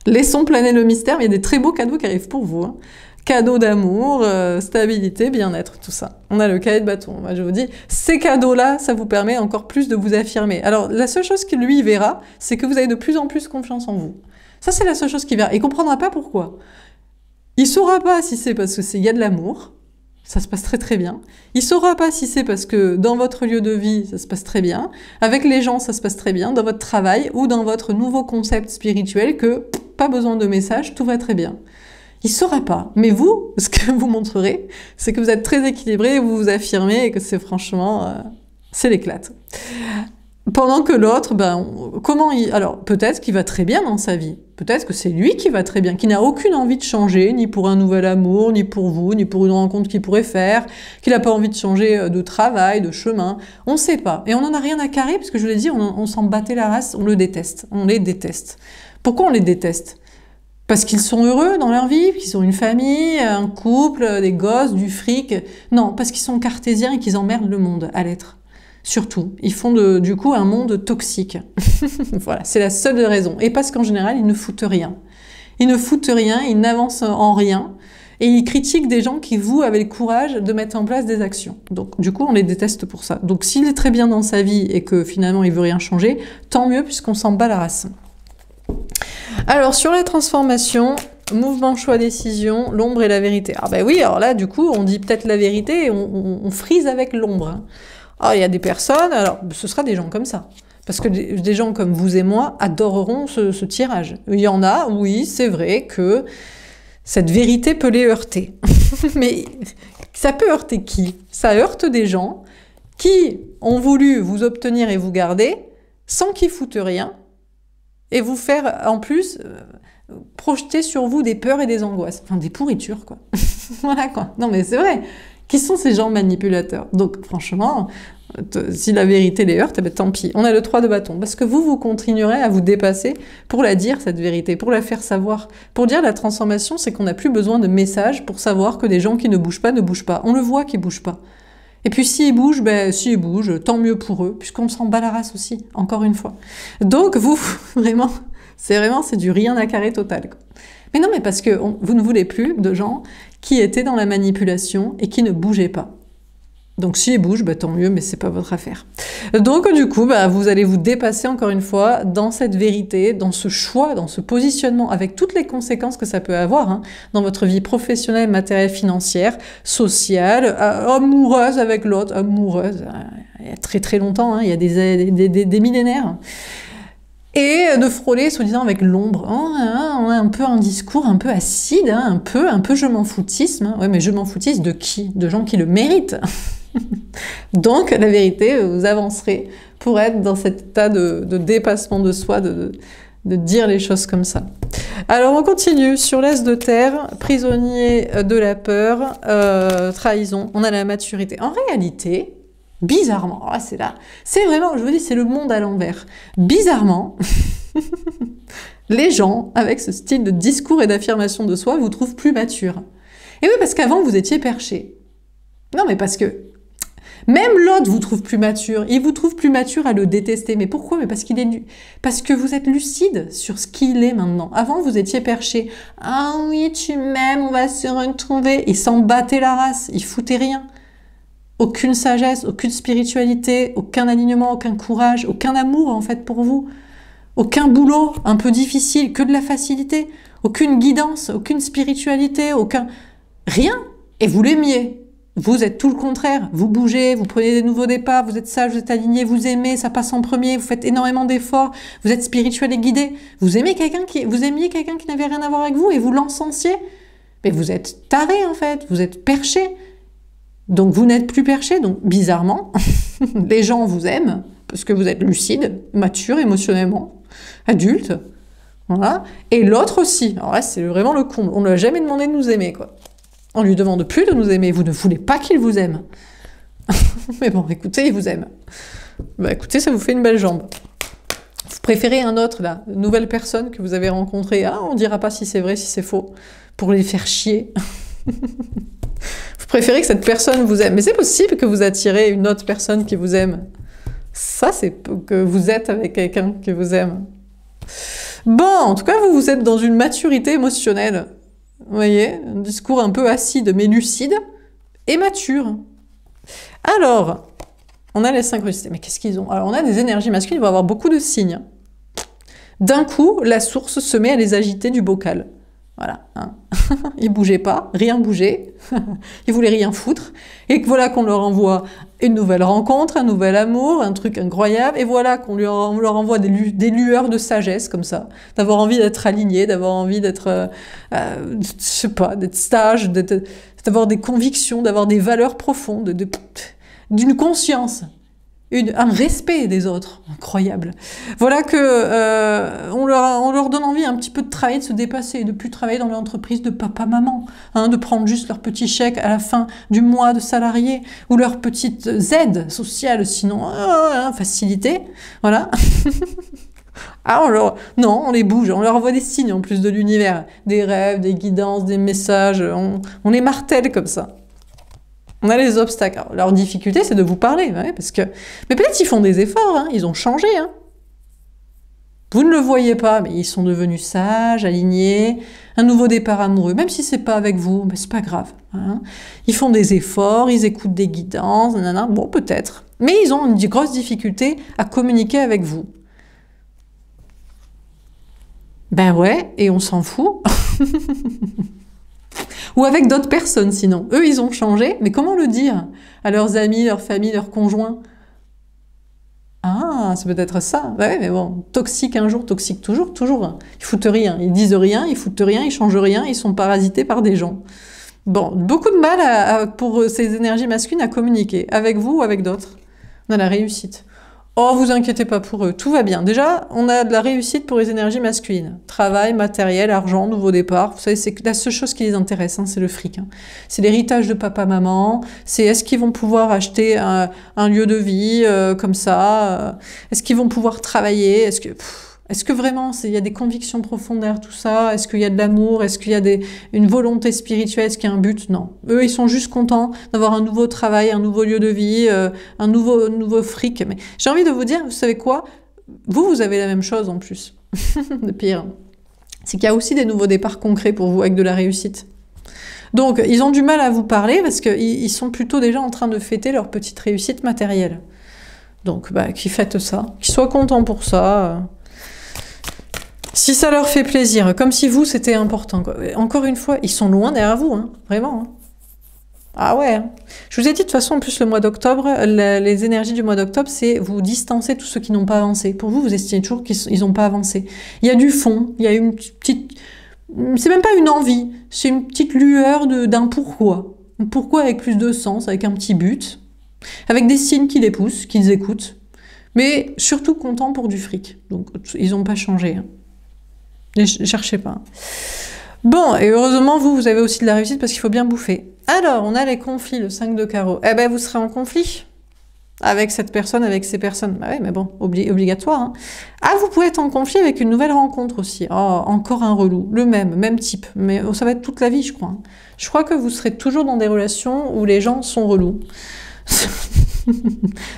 Laissons planer le mystère, mais il y a des très beaux cadeaux qui arrivent pour vous. Hein. Cadeaux d'amour, stabilité, bien-être, tout ça. On a le cahier de bâton. Moi, je vous dis, ces cadeaux-là, ça vous permet encore plus de vous affirmer. Alors, la seule chose qu'il lui verra, c'est que vous avez de plus en plus confiance en vous. Ça, c'est la seule chose qu'il verra. Il comprendra pas pourquoi. Il saura pas si c'est parce que il y a de l'amour. Ça se passe très très bien. Il saura pas si c'est parce que dans votre lieu de vie, ça se passe très bien. Avec les gens, ça se passe très bien. Dans votre travail ou dans votre nouveau concept spirituel que pas besoin de message, tout va très bien. Il saura pas. Mais vous, ce que vous montrerez, c'est que vous êtes très équilibré, vous vous affirmez et que c'est franchement, c'est l'éclate. Pendant que l'autre, alors peut-être qu'il va très bien dans sa vie. Peut-être que c'est lui qui va très bien, qui n'a aucune envie de changer, ni pour un nouvel amour, ni pour vous, ni pour une rencontre qu'il pourrait faire, qu'il n'a pas envie de changer de travail, de chemin. On ne sait pas. Et on n'en a rien à carrer, parce que je l'ai dit, on s'en battait la race, on le déteste. On les déteste. Pourquoi on les déteste ? Parce qu'ils sont heureux dans leur vie, qu'ils ont une famille, un couple, des gosses, du fric. Non, parce qu'ils sont cartésiens et qu'ils emmerdent le monde à l'être. Surtout, ils font du coup un monde toxique. Voilà, c'est la seule raison. Et parce qu'en général, ils ne foutent rien. Ils ne foutent rien, ils n'avancent en rien. Et ils critiquent des gens qui, vous, avez le courage de mettre en place des actions. Donc, du coup, on les déteste pour ça. Donc, s'il est très bien dans sa vie et que finalement, il veut rien changer, tant mieux puisqu'on s'en bat la race. Alors, sur la transformation, mouvement, choix, décision, l'ombre et la vérité. Ah ben oui, alors là, du coup, on dit peut-être la vérité et on frise avec l'ombre. Hein. Alors, il y a des personnes, alors ce sera des gens comme ça. Parce que des gens comme vous et moi adoreront ce tirage. Il y en a, oui, c'est vrai que cette vérité peut les heurter. Mais ça peut heurter qui? Ça heurte des gens qui ont voulu vous obtenir et vous garder sans qu'ils foutent rien et vous faire en plus projeter sur vous des peurs et des angoisses. Enfin, des pourritures, quoi. Voilà, quoi. Non, mais c'est vrai. Qui sont ces gens manipulateurs? Donc, franchement, si la vérité les heurte, eh ben, tant pis. On a le 3 de bâton. Parce que vous continuerez à vous dépasser pour la dire, cette vérité, pour la faire savoir. Pour dire la transformation, c'est qu'on n'a plus besoin de messages pour savoir que des gens qui ne bougent pas. On le voit qu'ils ne bougent pas. Et puis s'ils bougent, s'ils bougent, tant mieux pour eux, puisqu'on s'en bat la race aussi, encore une fois. Donc, vous, vraiment, c'est du rien à carrer total, quoi. Mais non, mais parce que vous ne voulez plus de gens qui étaient dans la manipulation et qui ne bougeaient pas. Donc s'ils bougent, tant mieux, mais c'est pas votre affaire. Donc du coup, vous allez vous dépasser encore une fois dans cette vérité, dans ce choix, dans ce positionnement, avec toutes les conséquences que ça peut avoir hein, dans votre vie professionnelle, matérielle, financière, sociale, amoureuse avec l'autre, amoureuse, il y a très très longtemps, hein, il y a des millénaires. Et de frôler, soi-disant, avec l'ombre. On a un peu un discours un peu acide, hein, un peu je m'en foutisme. Hein. Ouais, mais je m'en foutisse de qui? De gens qui le méritent. Donc, la vérité, vous avancerez pour être dans cet état de dépassement de soi, de dire les choses comme ça. Alors, on continue. Sur l'As de terre, prisonnier de la peur, trahison, on a la maturité. En réalité... bizarrement, c'est là, c'est vraiment, je vous dis, c'est le monde à l'envers. Bizarrement, les gens, avec ce style de discours et d'affirmation de soi, vous trouvent plus mature. Et oui, parce qu'avant, vous étiez perché. Non, mais parce que même l'autre vous trouve plus mature. Il vous trouve plus mature à le détester. Mais pourquoi? Mais parce qu'il est parce que vous êtes lucide sur ce qu'il est maintenant. Avant, vous étiez perché. Ah oui, tu m'aimes, on va se retrouver. Il s'en battait la race, il foutait rien. Aucune sagesse, aucune spiritualité, aucun alignement, aucun courage, aucun amour en fait pour vous. Aucun boulot un peu difficile, que de la facilité. Aucune guidance, aucune spiritualité, aucun... Rien. Et vous l'aimiez. Vous êtes tout le contraire. Vous bougez, vous prenez des nouveaux départs, vous êtes sage, vous êtes aligné, vous aimez, ça passe en premier, vous faites énormément d'efforts, vous êtes spirituel et guidé. Vous aimiez quelqu'un qui n'avait rien à voir avec vous et vous l'encensiez. Mais vous êtes taré en fait, vous êtes perché. Donc vous n'êtes plus perché, donc bizarrement, les gens vous aiment parce que vous êtes lucide, mature émotionnellement, adulte, voilà. Et l'autre aussi. Alors là, c'est vraiment le comble. On ne lui a jamais demandé de nous aimer, quoi. On lui demande plus de nous aimer. Vous ne voulez pas qu'il vous aime. Mais bon, écoutez, il vous aime. Bah écoutez, ça vous fait une belle jambe. Vous préférez un autre, là, une nouvelle personne que vous avez rencontrée. Ah, on dira pas si c'est vrai, si c'est faux, pour les faire chier. Vous préférez que cette personne vous aime. Mais c'est possible que vous attirez une autre personne qui vous aime. Ça, c'est que vous êtes avec quelqu'un qui vous aime. Bon, en tout cas, vous êtes dans une maturité émotionnelle. Vous voyez, un discours un peu acide, mais lucide et mature. Alors, on a les synchronicités. Mais qu'est-ce qu'ils ont? Alors, on a des énergies masculines, ils vont avoir beaucoup de signes. D'un coup, la source se met à les agiter du bocal. Voilà. Hein. Ils bougeaient pas, rien bougeait. Ils voulaient rien foutre. Et que voilà qu'on leur envoie une nouvelle rencontre, un nouvel amour, un truc incroyable. Et voilà qu'on leur envoie des lueurs de sagesse comme ça. D'avoir envie d'être aligné, d'avoir envie d'être, je sais pas, d'être sage, d'avoir des convictions, d'avoir des valeurs profondes, d'une conscience. Un respect des autres, incroyable. Voilà que on leur donne envie un petit peu de travailler, de se dépasser, de plus travailler dans l'entreprise de papa-maman, hein, de prendre juste leur petit chèque à la fin du mois de salarié, ou leur petite aide sociale, sinon facilité, voilà. Ah, non, on les bouge, on leur envoie des signes en plus de l'univers, des rêves, des guidances, des messages, on les martèle comme ça. On a les obstacles. Alors, leur difficulté, c'est de vous parler, ouais, parce que... Mais peut-être qu'ils font des efforts, hein, ils ont changé. Hein. Vous ne le voyez pas, mais ils sont devenus sages, alignés, un nouveau départ amoureux, même si c'est pas avec vous, mais c'est pas grave. Hein. Ils font des efforts, ils écoutent des guidances, nanana, bon, peut-être. Mais ils ont une grosse difficulté à communiquer avec vous. Ben ouais, et on s'en fout. Ou avec d'autres personnes, sinon. Eux, ils ont changé, mais comment le dire à leurs amis, leur famille, leurs conjoints? Ah, c'est peut-être ça. Ouais, mais bon, toxique un jour, toxique toujours, toujours. Ils foutent rien, ils disent rien, ils foutent rien, ils changent rien, ils sont parasités par des gens. Bon, beaucoup de mal pour ces énergies masculines à communiquer, avec vous ou avec d'autres. On a la réussite. Oh, vous inquiétez pas pour eux, tout va bien. Déjà, on a de la réussite pour les énergies masculines. Travail, matériel, argent, nouveau départ. Vous savez, c'est la seule chose qui les intéresse, hein, c'est le fric. Hein. C'est l'héritage de papa-maman. C'est est-ce qu'ils vont pouvoir acheter un lieu de vie comme ça Est-ce qu'ils vont pouvoir travailler Est-ce que vraiment, il y a des convictions profondes derrière tout ça? Est-ce qu'il y a de l'amour? Est-ce qu'il y a une volonté spirituelle? Est-ce qu'il y a un but? Non. Eux, ils sont juste contents d'avoir un nouveau travail, un nouveau lieu de vie, un nouveau fric. Mais j'ai envie de vous dire, vous savez quoi? Vous avez la même chose en plus. Le pire, c'est qu'il y a aussi des nouveaux départs concrets pour vous avec de la réussite. Donc, ils ont du mal à vous parler parce qu'ils sont plutôt déjà en train de fêter leur petite réussite matérielle. Donc, qu'ils fêtent ça. Qu'ils soient contents pour ça. Si ça leur fait plaisir, comme si vous, c'était important. Quoi. Encore une fois, ils sont loin derrière vous, hein, vraiment. Hein. Ah ouais. Hein. Je vous ai dit, de toute façon, en plus, le mois d'octobre, les énergies du mois d'octobre, c'est vous distancer tous ceux qui n'ont pas avancé. Pour vous, vous estimez toujours qu'ils n'ont pas avancé. Il y a du fond, il y a une petite... C'est même pas une envie, c'est une petite lueur d'un pourquoi. Un pourquoi avec plus de sens, avec un petit but, avec des signes qui les poussent, qu'ils écoutent, mais surtout contents pour du fric. Donc, ils n'ont pas changé. Hein. Ne cherchez pas. Bon, et heureusement, vous avez aussi de la réussite parce qu'il faut bien bouffer. Alors, on a les conflits, le 5 de carreau. Eh ben, vous serez en conflit avec cette personne, avec ces personnes. Bah oui, mais bon, obligatoire. Hein. Ah, vous pouvez être en conflit avec une nouvelle rencontre aussi. Oh, encore un relou. Le même type. Mais ça va être toute la vie, je crois. Hein. Je crois que vous serez toujours dans des relations où les gens sont relous.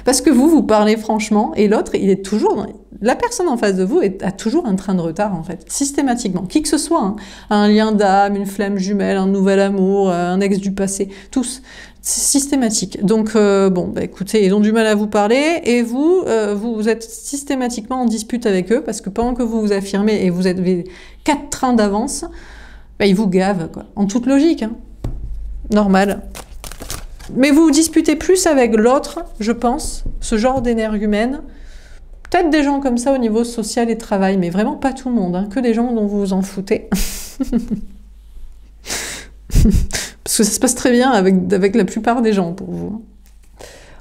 Parce que vous parlez franchement, et l'autre, il est toujours... La personne en face de vous a toujours un train de retard, en fait, systématiquement. Qui que ce soit, hein. Un lien d'âme, une flamme jumelle, un nouvel amour, un ex du passé, tous. C'est systématique. Donc, écoutez, ils ont du mal à vous parler, et vous êtes systématiquement en dispute avec eux, parce que pendant que vous vous affirmez, et vous avez 4 trains d'avance, ils vous gavent, quoi. En toute logique, hein. normal. Mais vous vous disputez plus avec l'autre, je pense, ce genre d'énergumène. Peut-être des gens comme ça au niveau social et travail, mais vraiment pas tout le monde, hein, que des gens dont vous vous en foutez. Parce que ça se passe très bien avec la plupart des gens pour vous.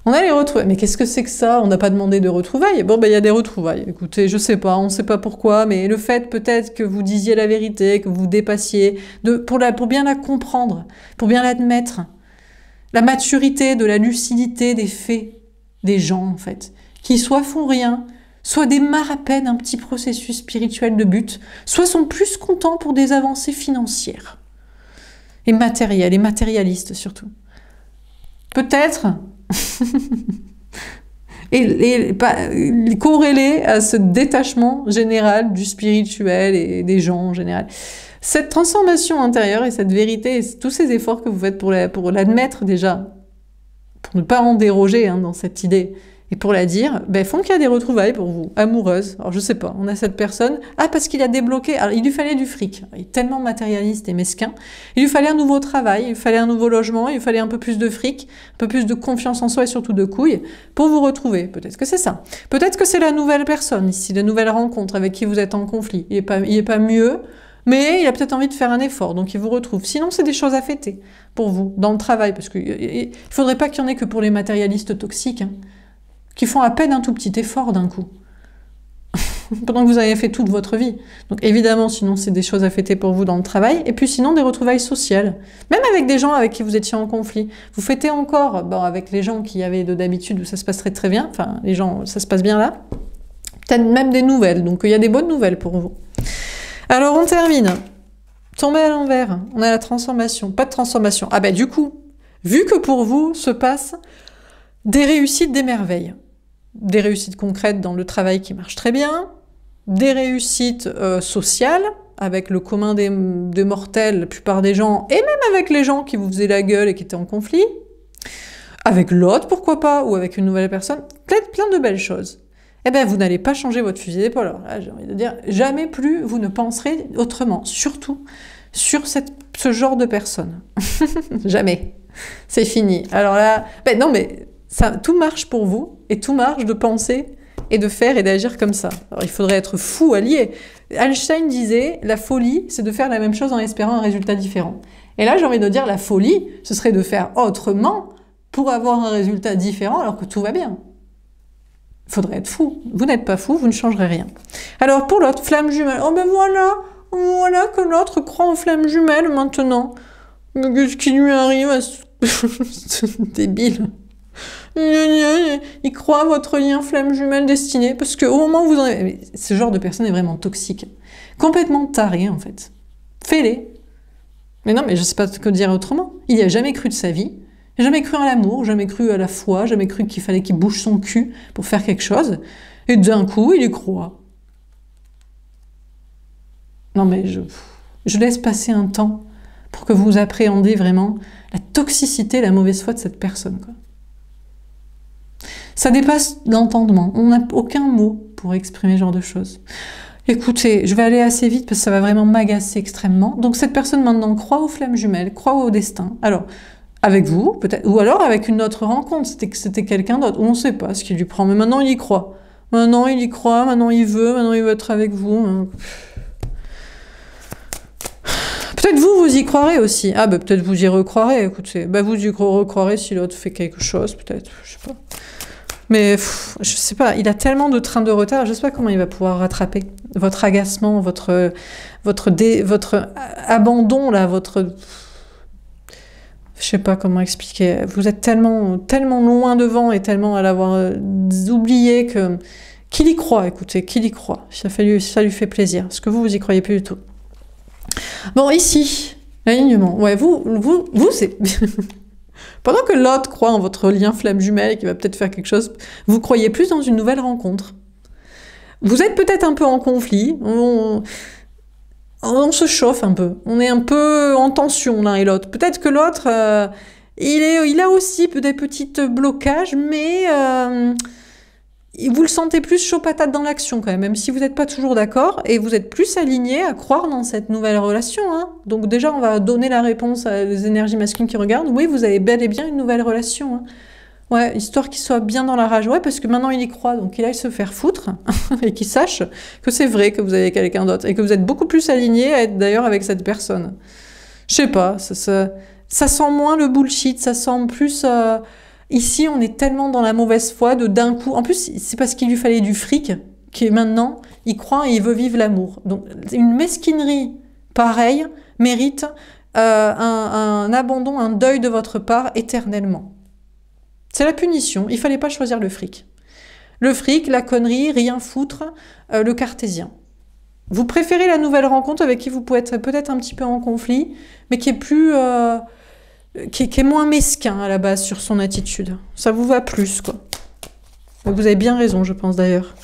On a les retrouvailles. Mais qu'est-ce que c'est que ça? On n'a pas demandé de retrouvailles. Bon, ben il y a des retrouvailles. Écoutez, je sais pas, on ne sait pas pourquoi, mais le fait peut-être que vous disiez la vérité, que vous dépassiez, pour bien la comprendre, pour bien l'admettre, la maturité, de la lucidité des faits des gens, en fait, qui soit font rien, soit démarrent à peine un petit processus spirituel de but, soit sont plus contents pour des avancées financières. Et matérielles, et matérialistes surtout. Peut-être... et corrélé à ce détachement général du spirituel et des gens en général. Cette transformation intérieure et cette vérité, et tous ces efforts que vous faites pour l'admettre déjà, pour ne pas en déroger hein, dans cette idée, et pour la dire, ben, font qu'il y a des retrouvailles pour vous, amoureuses. Alors je sais pas, on a cette personne, parce qu'il a débloqué, alors il lui fallait du fric, il est tellement matérialiste et mesquin, il lui fallait un nouveau travail, il lui fallait un nouveau logement, il lui fallait un peu plus de fric, un peu plus de confiance en soi et surtout de couilles, pour vous retrouver. Peut-être que c'est ça. Peut-être que c'est la nouvelle personne ici, la nouvelle rencontre avec qui vous êtes en conflit. Il est pas mieux, mais il a peut-être envie de faire un effort, donc il vous retrouve. Sinon, c'est des choses à fêter pour vous, dans le travail, parce qu'il ne faudrait pas qu'il y en ait que pour les matérialistes toxiques, hein, qui font à peine un tout petit effort d'un coup, pendant que vous avez fait toute votre vie. Donc évidemment, sinon c'est des choses à fêter pour vous dans le travail, et puis sinon des retrouvailles sociales, même avec des gens avec qui vous étiez en conflit. Vous fêtez encore, bon, avec les gens qui avaient d'habitude où ça se passerait très bien, enfin les gens, ça se passe bien là, peut-être même des nouvelles, donc il y a des bonnes nouvelles pour vous. Alors on termine, tomber à l'envers, on a la transformation, pas de transformation. Ah ben du coup, vu que pour vous se passe des réussites, des merveilles, des réussites concrètes dans le travail qui marche très bien, des réussites sociales, avec le commun des mortels, la plupart des gens, et même avec les gens qui vous faisaient la gueule et qui étaient en conflit, avec l'autre, pourquoi pas, ou avec une nouvelle personne, plein de belles choses. Eh bien, vous n'allez pas changer votre fusil d'épaule. Alors là, j'ai envie de dire, jamais plus vous ne penserez autrement, surtout sur ce genre de personnes. Jamais. C'est fini. Alors là, ben non mais... Ça, tout marche pour vous, et tout marche de penser, et de faire, et d'agir comme ça. Alors, il faudrait être fou allié. Einstein disait, la folie, c'est de faire la même chose en espérant un résultat différent. Et là, j'ai envie de dire, la folie, ce serait de faire autrement pour avoir un résultat différent, alors que tout va bien. Il faudrait être fou. Vous n'êtes pas fou, vous ne changerez rien. Alors, pour l'autre, flamme jumelle. Oh ben voilà que l'autre croit en flamme jumelle maintenant. Mais qu'est-ce qui lui arrive à ce... débile. Il croit à votre lien flamme jumelle destinée, parce qu'au moment où vous en avez... Ce genre de personne est vraiment toxique. Complètement taré, en fait. Fais-les. Mais non, mais je sais pas ce que dire autrement. Il n'y a jamais cru de sa vie. Jamais cru à l'amour, jamais cru à la foi, jamais cru qu'il fallait qu'il bouge son cul pour faire quelque chose. Et d'un coup, il y croit. Non, mais je laisse passer un temps pour que vous appréhendez vraiment la toxicité, la mauvaise foi de cette personne, quoi. Ça dépasse l'entendement. On n'a aucun mot pour exprimer ce genre de choses. Écoutez, je vais aller assez vite parce que ça va vraiment m'agacer extrêmement. Donc cette personne maintenant croit aux flammes jumelles, croit au destin. Alors, avec vous, peut-être, ou alors avec une autre rencontre, c'était quelqu'un d'autre, ou on ne sait pas ce qui lui prend, mais maintenant il y croit. Maintenant il y croit, maintenant il veut être avec vous. Peut-être vous y croirez aussi. Ah, bah peut-être vous y recroirez, écoutez. Bah vous y recroirez si l'autre fait quelque chose, peut-être, je sais pas. Mais je sais pas, il a tellement de train de retard, je sais pas comment il va pouvoir rattraper votre agacement, votre abandon, là, je sais pas comment expliquer. Vous êtes tellement loin devant et tellement à l'avoir oublié qu'il y croit, écoutez, qu'il y croit. Ça lui fait plaisir, parce que vous y croyez plus du tout. Bon, ici, l'alignement. Ouais, vous c'est... Pendant que l'autre croit en votre lien flamme jumelle et qu'il va peut-être faire quelque chose, vous croyez plus dans une nouvelle rencontre. Vous êtes peut-être un peu en conflit, on se chauffe un peu, on est un peu en tension l'un et l'autre. Peut-être que l'autre, il a aussi des petits blocages, mais vous le sentez plus chaud patate dans l'action quand même si vous n'êtes pas toujours d'accord, et vous êtes plus aligné à croire dans cette nouvelle relation. Hein. Donc déjà, on va donner la réponse à les énergies masculines qui regardent. Oui, vous avez bel et bien une nouvelle relation. Hein. Ouais, histoire qu'il soit bien dans la rage. Ouais, parce que maintenant il y croit, donc il aille se faire foutre et qu'il sache que c'est vrai que vous avez quelqu'un d'autre et que vous êtes beaucoup plus aligné à être d'ailleurs avec cette personne. Je sais pas, ça sent moins le bullshit, ça sent plus... Ici, on est tellement dans la mauvaise foi de d'un coup... En plus, c'est parce qu'il lui fallait du fric que maintenant, il croit et il veut vivre l'amour. Donc, une mesquinerie pareille mérite un abandon, un deuil de votre part éternellement. C'est la punition, il fallait pas choisir le fric. Le fric, la connerie, rien foutre, le cartésien. Vous préférez la nouvelle rencontre avec qui vous pouvez être peut-être un petit peu en conflit, mais qui est plus... qui est moins mesquin à la base sur son attitude. Ça vous va plus, quoi. Vous avez bien raison, je pense d'ailleurs.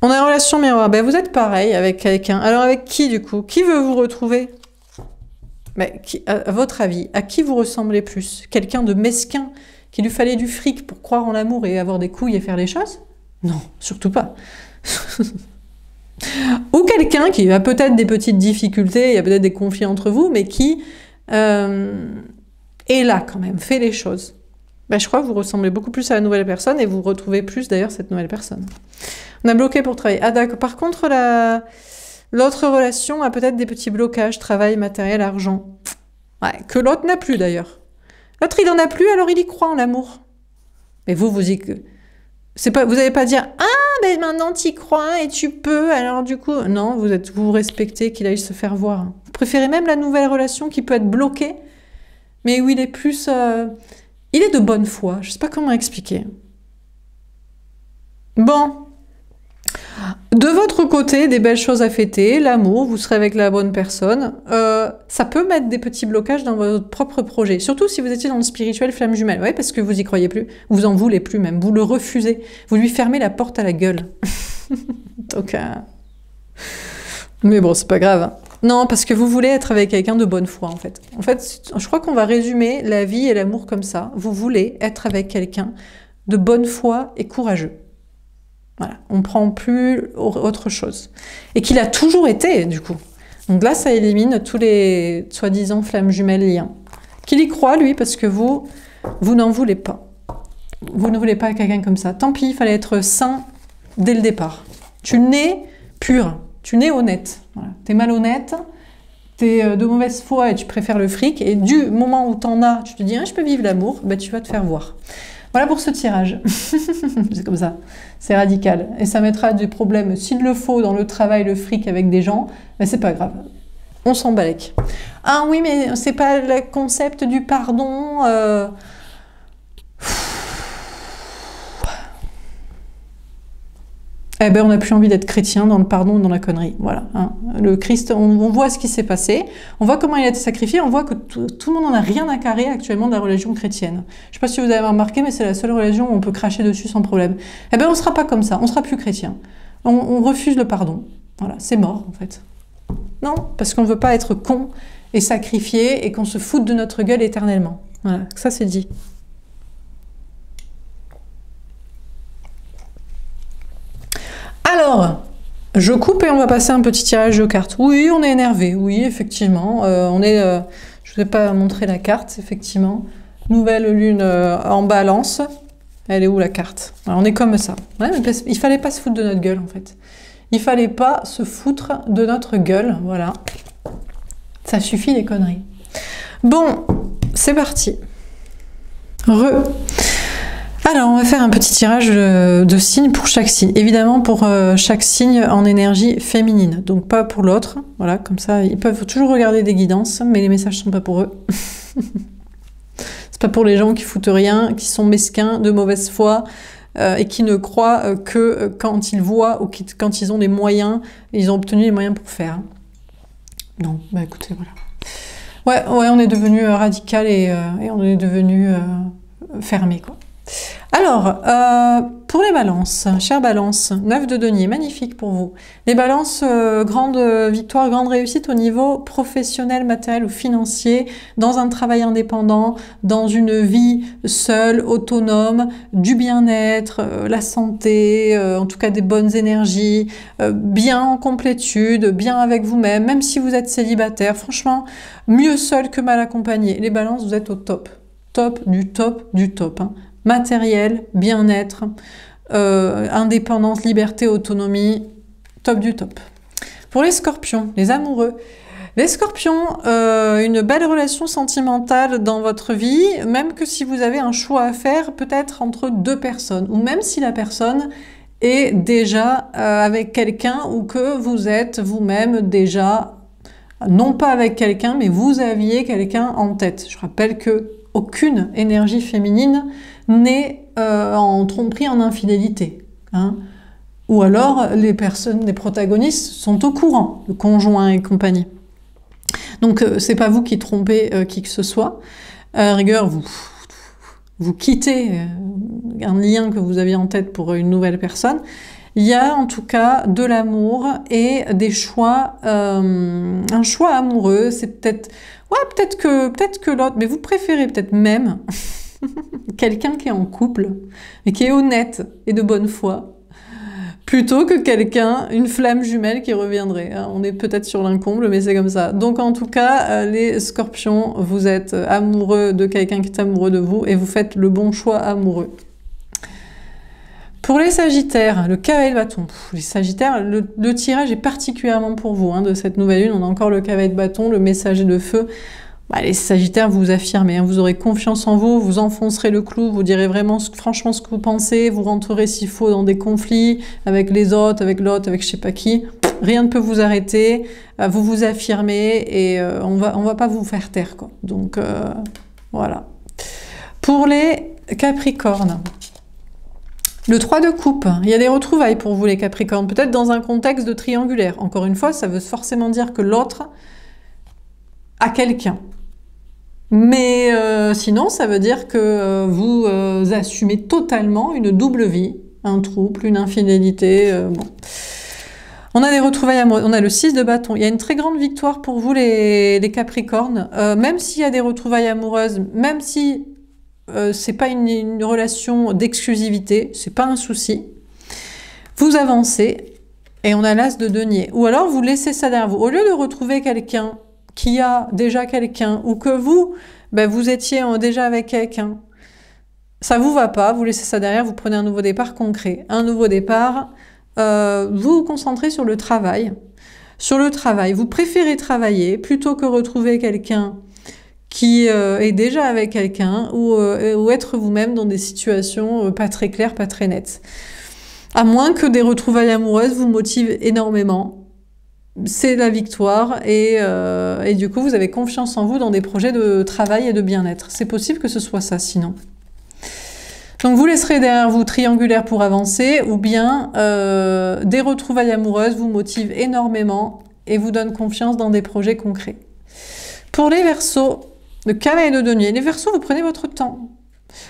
On a une relation miroir. Ben, vous êtes pareil avec quelqu'un. Alors avec qui, du coup? Qui veut vous retrouver? Mais à votre avis, à qui vous ressemblez plus? Quelqu'un de mesquin, qui lui fallait du fric pour croire en l'amour et avoir des couilles et faire les choses? Non, surtout pas. Ou quelqu'un qui a peut-être des petites difficultés, il y a peut-être des conflits entre vous, mais qui est là quand même, fait les choses. Ben, je crois que vous ressemblez beaucoup plus à la nouvelle personne et vous retrouvez plus d'ailleurs cette nouvelle personne. On a bloqué pour travailler. Ah d'accord, par contre l'autre relation a peut-être des petits blocages, travail, matériel, argent. Ouais, que l'autre n'a plus d'ailleurs. L'autre il en a plus, alors il y croit en l'amour. Mais vous c'est pas, vous n'allez pas dire « Ah, ben maintenant tu y crois et tu peux, alors du coup... » Non, vous respectez qu'il aille se faire voir. Vous préférez même la nouvelle relation qui peut être bloquée, mais où il est plus... il est de bonne foi, je sais pas comment expliquer. Bon. De votre côté, des belles choses à fêter, l'amour, vous serez avec la bonne personne. Ça peut mettre des petits blocages dans votre propre projet. Surtout si vous étiez dans le spirituel flamme jumelle. Ouais, parce que vous y croyez plus. Vous en voulez plus même. Vous le refusez. Vous lui fermez la porte à la gueule. Donc, mais bon, c'est pas grave. Hein. Non, parce que vous voulez être avec quelqu'un de bonne foi, en fait. En fait, je crois qu'on va résumer la vie et l'amour comme ça. Vous voulez être avec quelqu'un de bonne foi et courageux. Voilà, on ne prend plus autre chose. Et qu'il a toujours été, du coup. Donc là, ça élimine tous les soi-disant flammes jumelles liens. Qu'il y croit, lui, parce que vous n'en voulez pas. Vous ne voulez pas quelqu'un comme ça. Tant pis, il fallait être sain dès le départ. Tu nais pur, tu nais honnête. Voilà. Tu es malhonnête, tu es de mauvaise foi et tu préfères le fric. Et du moment où tu en as, tu te dis ah, « je peux vivre l'amour », ben, tu vas te faire voir. Voilà pour ce tirage. C'est comme ça. C'est radical. Et ça mettra des problèmes, s'il le faut, dans le travail, le fric avec des gens. Mais c'est pas grave. On s'en balèque. Ah oui, mais c'est pas le concept du pardon. Eh ben, on n'a plus envie d'être chrétien dans le pardon, dans la connerie. Voilà. Hein. Le Christ, on voit ce qui s'est passé, on voit comment il a été sacrifié, on voit que tout le monde n'en a rien à carrer actuellement de la religion chrétienne. Je ne sais pas si vous avez remarqué, mais c'est la seule religion où on peut cracher dessus sans problème. Eh ben, on ne sera pas comme ça, on ne sera plus chrétien. On refuse le pardon. Voilà, c'est mort, en fait. Non, parce qu'on ne veut pas être con et sacrifié et qu'on se foute de notre gueule éternellement. Voilà, ça c'est dit. Alors, je coupe et on va passer un petit tirage de cartes. Oui, on est énervé, oui, effectivement. Je ne vais pas montrer la carte, effectivement. Nouvelle lune en balance. Elle est où la carte? Alors, on est comme ça. Ouais, mais il ne fallait pas se foutre de notre gueule, en fait. Il ne fallait pas se foutre de notre gueule, voilà. Ça suffit les conneries. Bon, c'est parti. Alors, on va faire un petit tirage de signes pour chaque signe. Évidemment, pour chaque signe en énergie féminine. Donc, pas pour l'autre. Voilà, comme ça, ils peuvent toujours regarder des guidances, mais les messages ne sont pas pour eux. C'est pas pour les gens qui foutent rien, qui sont mesquins, de mauvaise foi, et qui ne croient que quand ils voient ou quand ils ont des moyens, ils ont obtenu les moyens pour faire. Non, bah écoutez, voilà. Ouais, on est devenu radical et on est devenu fermé, quoi. Alors, pour les balances, chère balance, 9 de denier, magnifique pour vous. Les balances, grande victoire, grande réussite au niveau professionnel, matériel ou financier, dans un travail indépendant, dans une vie seule, autonome, du bien-être, la santé, en tout cas des bonnes énergies, bien en complétude, bien avec vous-même, même si vous êtes célibataire, franchement, mieux seul que mal accompagné. Les balances, vous êtes au top. Top du top du top, hein. Matériel, bien-être, indépendance, liberté, autonomie, top du top. Pour les scorpions, les amoureux. Les scorpions, une belle relation sentimentale dans votre vie, même que si vous avez un choix à faire, peut-être entre deux personnes, ou même si la personne est déjà avec quelqu'un ou que vous êtes vous-même déjà, non pas avec quelqu'un, mais vous aviez quelqu'un en tête. Je rappelle que aucune énergie féminine n'est en tromperie, en infidélité, hein. Ou alors les personnes, les protagonistes sont au courant, le conjoint et compagnie. Donc c'est pas vous qui trompez qui que ce soit. À rigueur, vous quittez un lien que vous aviez en tête pour une nouvelle personne. Il y a en tout cas de l'amour et des choix, un choix amoureux. C'est peut-être, ouais, peut-être que l'autre, mais vous préférez peut-être même quelqu'un qui est en couple, mais qui est honnête et de bonne foi, plutôt que quelqu'un, une flamme jumelle qui reviendrait. On est peut-être sur l'incomble, mais c'est comme ça. Donc en tout cas, les scorpions, vous êtes amoureux de quelqu'un qui est amoureux de vous et vous faites le bon choix amoureux. Pour les sagittaires, le cavalier de bâton. Les sagittaires, le tirage est particulièrement pour vous, hein, de cette nouvelle lune. On a encore le cavalier de bâton, le messager de feu. Bah, les sagittaires, vous affirmez, hein, vous aurez confiance en vous, vous enfoncerez le clou, vous direz vraiment franchement ce que vous pensez, vous rentrerez s'il faut dans des conflits avec les autres, avec l'autre, avec je sais pas qui. Rien ne peut vous arrêter, vous vous affirmez et on va pas vous faire taire, quoi. Donc voilà. Pour les capricornes, le 3 de coupe, il y a des retrouvailles pour vous les capricornes, peut-être dans un contexte de triangulaire. Encore une fois, ça veut forcément dire que l'autre a quelqu'un. Mais sinon, ça veut dire que vous assumez totalement une double vie, un trouble, une infidélité. Bon. On a des retrouvailles amoureuses, on a le 6 de bâton. Il y a une très grande victoire pour vous les Capricornes, même s'il y a des retrouvailles amoureuses, même si c'est pas une relation d'exclusivité, c'est pas un souci. Vous avancez et on a l'as de denier. Ou alors vous laissez ça derrière vous. Au lieu de retrouver quelqu'un qui a déjà quelqu'un, ou que vous, ben vous étiez déjà avec quelqu'un, ça vous va pas, vous laissez ça derrière, vous prenez un nouveau départ concret. Un nouveau départ, vous vous concentrez sur le travail. Sur le travail, vous préférez travailler plutôt que retrouver quelqu'un qui est déjà avec quelqu'un, ou être vous-même dans des situations pas très claires, pas très nettes. À moins que des retrouvailles amoureuses vous motivent énormément. C'est la victoire et du coup vous avez confiance en vous dans des projets de travail et de bien-être. C'est possible que ce soit ça sinon. Donc vous laisserez derrière vous triangulaire pour avancer, ou bien des retrouvailles amoureuses vous motivent énormément et vous donnent confiance dans des projets concrets. Pour les Verseaux, le cavalier de denier, les Verseaux, vous prenez votre temps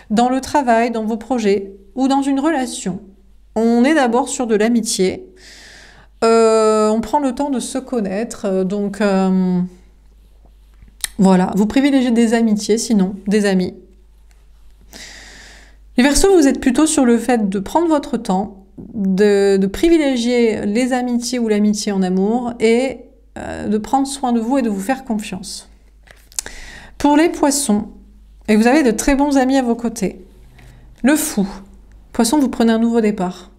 dans le travail, dans vos projets ou dans une relation. On est d'abord sur de l'amitié. On prend le temps de se connaître, donc voilà, vous privilégiez des amitiés, sinon des amis. Les Verseaux, vous êtes plutôt sur le fait de prendre votre temps, de privilégier les amitiés ou l'amitié en amour et de prendre soin de vous et de vous faire confiance. Pour les Poissons, et vous avez de très bons amis à vos côtés, le fou. Poisson, vous prenez un nouveau départ,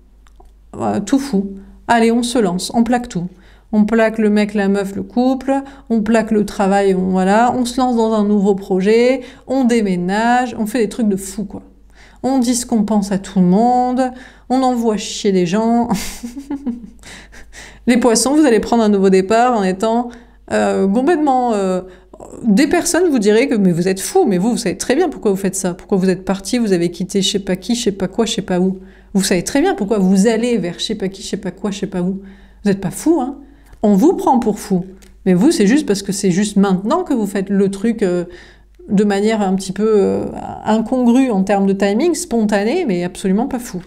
tout fou. Allez, on se lance, on plaque tout. On plaque le mec, la meuf, le couple, on plaque le travail, voilà, on se lance dans un nouveau projet, on déménage, on fait des trucs de fou, quoi. On dit ce qu'on pense à tout le monde, on envoie chier les gens. Les Poissons, vous allez prendre un nouveau départ en étant complètement... des personnes vous direz que mais vous êtes fou, mais vous savez très bien pourquoi vous faites ça, pourquoi vous êtes parti, vous avez quitté je sais pas qui, je sais pas quoi, je sais pas où. Vous savez très bien pourquoi vous allez vers je sais pas qui, je sais pas quoi, je sais pas où. Vous n'êtes pas fou, hein. On vous prend pour fou. Mais vous, c'est juste parce que c'est juste maintenant que vous faites le truc de manière un petit peu incongrue en termes de timing, spontanée, mais absolument pas fou.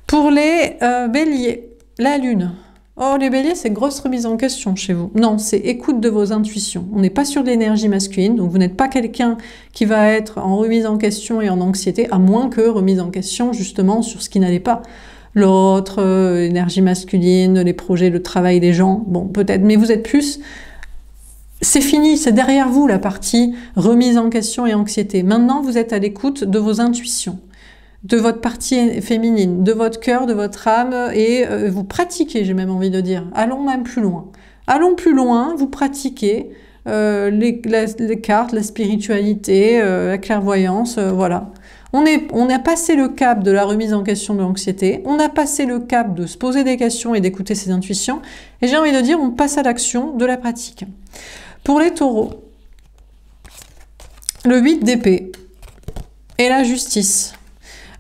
Pour les béliers, la lune. Oh, les béliers, c'est grosse remise en question chez vous. Non, c'est écoute de vos intuitions. On n'est pas sur de l'énergie masculine, donc vous n'êtes pas quelqu'un qui va être en remise en question et en anxiété, à moins que remise en question justement sur ce qui n'allait pas. L'autre, énergie masculine, les projets, le travail des gens, bon, peut-être, mais vous êtes plus... C'est fini, c'est derrière vous la partie remise en question et anxiété. Maintenant, vous êtes à l'écoute de vos intuitions, de votre partie féminine, de votre cœur, de votre âme, et vous pratiquez, j'ai même envie de dire. Allons même plus loin. Allons plus loin, vous pratiquez les cartes, la spiritualité, la clairvoyance, voilà. On a passé le cap de la remise en question de l'anxiété, on a passé le cap de se poser des questions et d'écouter ses intuitions, et j'ai envie de dire, on passe à l'action de la pratique. Pour les taureaux, le 8 d'épée et la justice.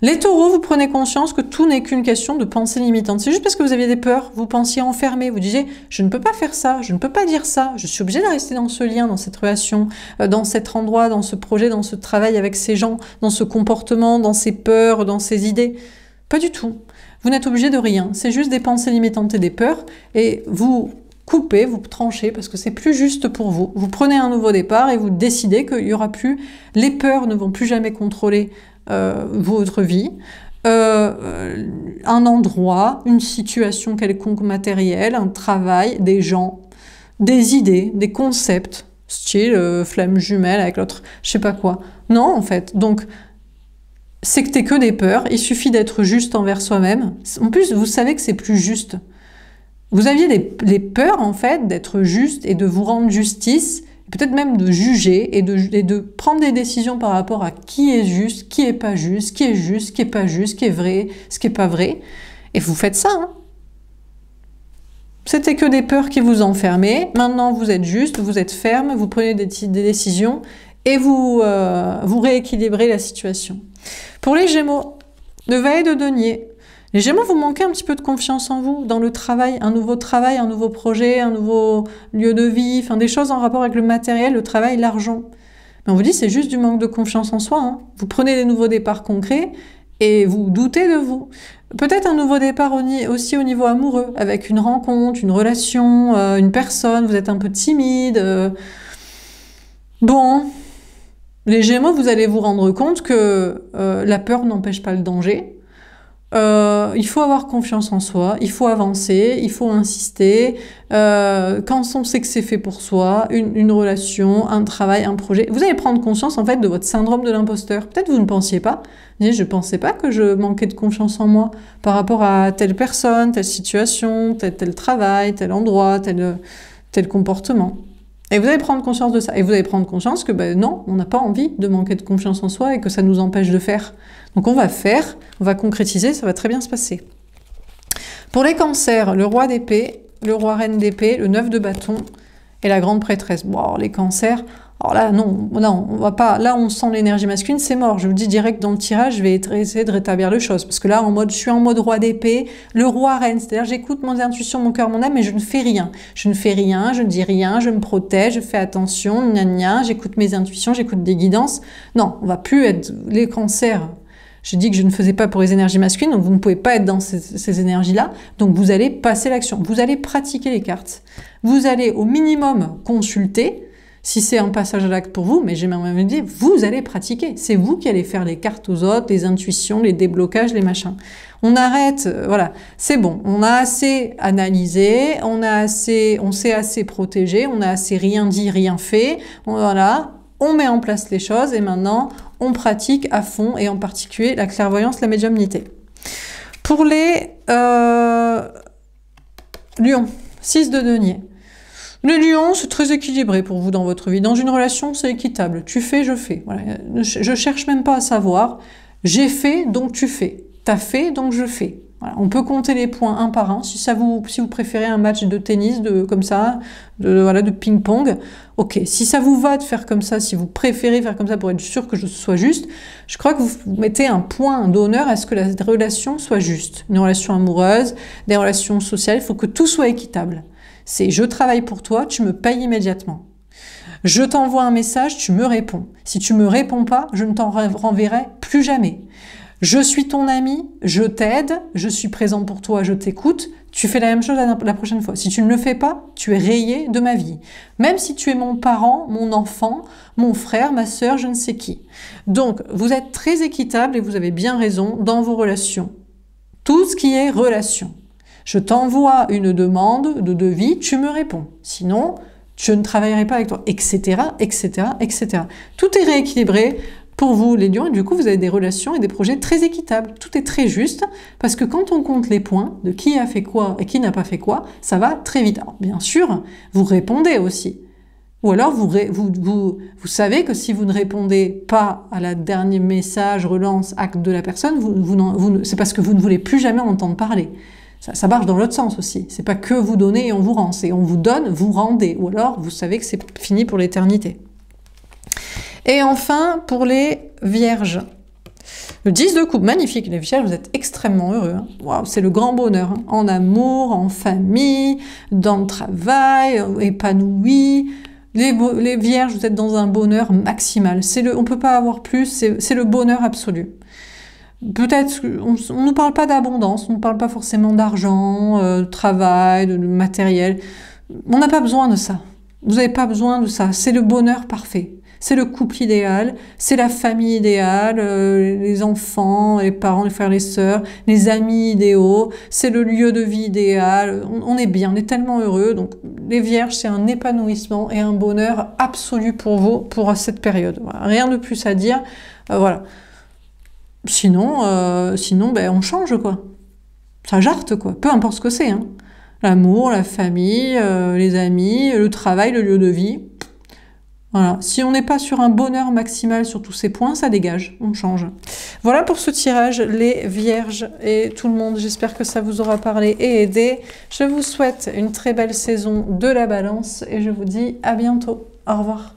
Les taureaux, vous prenez conscience que tout n'est qu'une question de pensée limitante. C'est juste parce que vous aviez des peurs, vous pensiez enfermé, vous disiez « je ne peux pas faire ça, je ne peux pas dire ça, je suis obligé de rester dans ce lien, dans cette relation, dans cet endroit, dans ce projet, dans ce travail avec ces gens, dans ce comportement, dans ces peurs, dans ces idées. » Pas du tout. Vous n'êtes obligé de rien. C'est juste des pensées limitantes et des peurs, et vous coupez, vous tranchez, parce que c'est plus juste pour vous. Vous prenez un nouveau départ et vous décidez qu'il y aura plus... Les peurs ne vont plus jamais contrôler votre vie, un endroit, une situation quelconque matérielle, un travail, des gens, des idées, des concepts, style flamme jumelle avec l'autre, je sais pas quoi. Non, en fait. Donc, c'est que t'es que des peurs, il suffit d'être juste envers soi-même. En plus, vous savez que c'est plus juste. Vous aviez les peurs, en fait, d'être juste et de vous rendre justice, peut-être même de juger et de prendre des décisions par rapport à qui est juste, qui est pas juste, qui est juste, qui est pas juste, qui est vrai, ce qui est pas vrai. Et vous faites ça, hein. C'était que des peurs qui vous enfermaient. Maintenant, vous êtes juste, vous êtes ferme, vous prenez des décisions et vous rééquilibrez la situation. Pour les Gémeaux, le valet de denier. Les Gémeaux, vous manquez un petit peu de confiance en vous, dans le travail, un nouveau projet, un nouveau lieu de vie, enfin des choses en rapport avec le matériel, le travail, l'argent. Mais on vous dit c'est juste du manque de confiance en soi, hein. Vous prenez des nouveaux départs concrets et vous doutez de vous. Peut-être un nouveau départ aussi au niveau amoureux, avec une rencontre, une relation, une personne, vous êtes un peu timide. Bon, les Gémeaux, vous allez vous rendre compte que la peur n'empêche pas le danger. Il faut avoir confiance en soi, il faut avancer, il faut insister. Quand on sait que c'est fait pour soi, une relation, un travail, un projet, vous allez prendre conscience en fait de votre syndrome de l'imposteur. Peut-être vous ne pensiez pas. Je ne pensais pas que je manquais de confiance en moi par rapport à telle personne, telle situation, tel travail, tel endroit, tel comportement. Et vous allez prendre conscience de ça. Et vous allez prendre conscience que non, on n'a pas envie de manquer de confiance en soi et que ça nous empêche de faire. Donc on va faire, on va concrétiser, ça va très bien se passer. Pour les cancers, le roi d'épée, le roi reine d'épée, le 9 de bâton et la grande prêtresse. Bon, alors les cancers, alors là, non, on va pas, là on sent l'énergie masculine, c'est mort. Je vous dis direct dans le tirage, je vais essayer de rétablir les choses. Parce que là, je suis en mode roi d'épée, le roi reine, c'est-à-dire j'écoute mon intuition, mon cœur, mon âme, mais je ne fais rien. Je ne fais rien, je ne dis rien, je me protège, je fais attention, gna gna, j'écoute mes intuitions, j'écoute des guidances. Non, on va plus être les cancers. J'ai dit que je ne faisais pas pour les énergies masculines, donc vous ne pouvez pas être dans ces énergies-là. Donc vous allez passer l'action, vous allez pratiquer les cartes. Vous allez au minimum consulter, si c'est un passage à l'acte pour vous, mais j'ai même dit, vous allez pratiquer. C'est vous qui allez faire les cartes aux autres, les intuitions, les déblocages, les machins. On arrête, voilà, c'est bon. On a assez analysé, on s'est assez protégé, on a assez rien dit, rien fait. Voilà, on met en place les choses et maintenant, on pratique à fond et en particulier la clairvoyance, la médiumnité. Pour les lions, 6 de denier. Le lion, c'est très équilibré pour vous dans votre vie. Dans une relation, c'est équitable. Tu fais, je fais. Voilà. Je cherche même pas à savoir. J'ai fait, donc tu fais. T'as fait, donc je fais. Voilà. On peut compter les points un par un. Si vous préférez un match de tennis, comme ça, de ping-pong, ok. Si ça vous va de faire comme ça, si vous préférez faire comme ça pour être sûr que je sois juste, je crois que vous mettez un point d'honneur à ce que la relation soit juste. Une relation amoureuse, des relations sociales, il faut que tout soit équitable. C'est je travaille pour toi, tu me payes immédiatement. Je t'envoie un message, tu me réponds. Si tu me réponds pas, je ne t'en renverrai plus jamais. Je suis ton ami, je t'aide, je suis présent pour toi, je t'écoute. Tu fais la même chose la prochaine fois. Si tu ne le fais pas, tu es rayé de ma vie. Même si tu es mon parent, mon enfant, mon frère, ma sœur, je ne sais qui. Donc, vous êtes très équitable et vous avez bien raison dans vos relations. Tout ce qui est relation. Je t'envoie une demande de devis, tu me réponds. Sinon, je ne travaillerai pas avec toi, etc., etc., etc. Tout est rééquilibré pour vous, les lions, et du coup, vous avez des relations et des projets très équitables. Tout est très juste, parce que quand on compte les points de qui a fait quoi et qui n'a pas fait quoi, ça va très vite. Alors, bien sûr, vous répondez aussi. Ou alors, vous savez que si vous ne répondez pas à la dernier message, relance, acte de la personne, c'est parce que vous ne voulez plus jamais en entendre parler. Ça marche dans l'autre sens aussi. C'est pas que vous donnez et on vous rend. C'est on vous donne, vous rendez. Ou alors, vous savez que c'est fini pour l'éternité. Et enfin, pour les vierges. Le 10 de coupe, magnifique. Les vierges, vous êtes extrêmement heureux. Hein. Waouh, c'est le grand bonheur. Hein. En amour, en famille, dans le travail, épanoui. Les vierges, vous êtes dans un bonheur maximal. On ne peut pas avoir plus, c'est le bonheur absolu. Peut-être on ne nous parle pas d'abondance, on ne parle pas forcément d'argent, de travail, de matériel. On n'a pas besoin de ça. Vous n'avez pas besoin de ça. C'est le bonheur parfait. C'est le couple idéal, c'est la famille idéale, les enfants, les parents, les frères, les sœurs, les amis idéaux, c'est le lieu de vie idéal. On est bien, on est tellement heureux. Donc les vierges, c'est un épanouissement et un bonheur absolu pour vous, pour cette période. Voilà. Rien de plus à dire. Voilà. Sinon, ben, on change, quoi. Ça jarte, quoi. Peu importe ce que c'est. Hein. L'amour, la famille, les amis, le travail, le lieu de vie. Voilà. Si on n'est pas sur un bonheur maximal sur tous ces points, ça dégage, on change. Voilà pour ce tirage, les vierges et tout le monde. J'espère que ça vous aura parlé et aidé. Je vous souhaite une très belle saison de la balance et je vous dis à bientôt. Au revoir.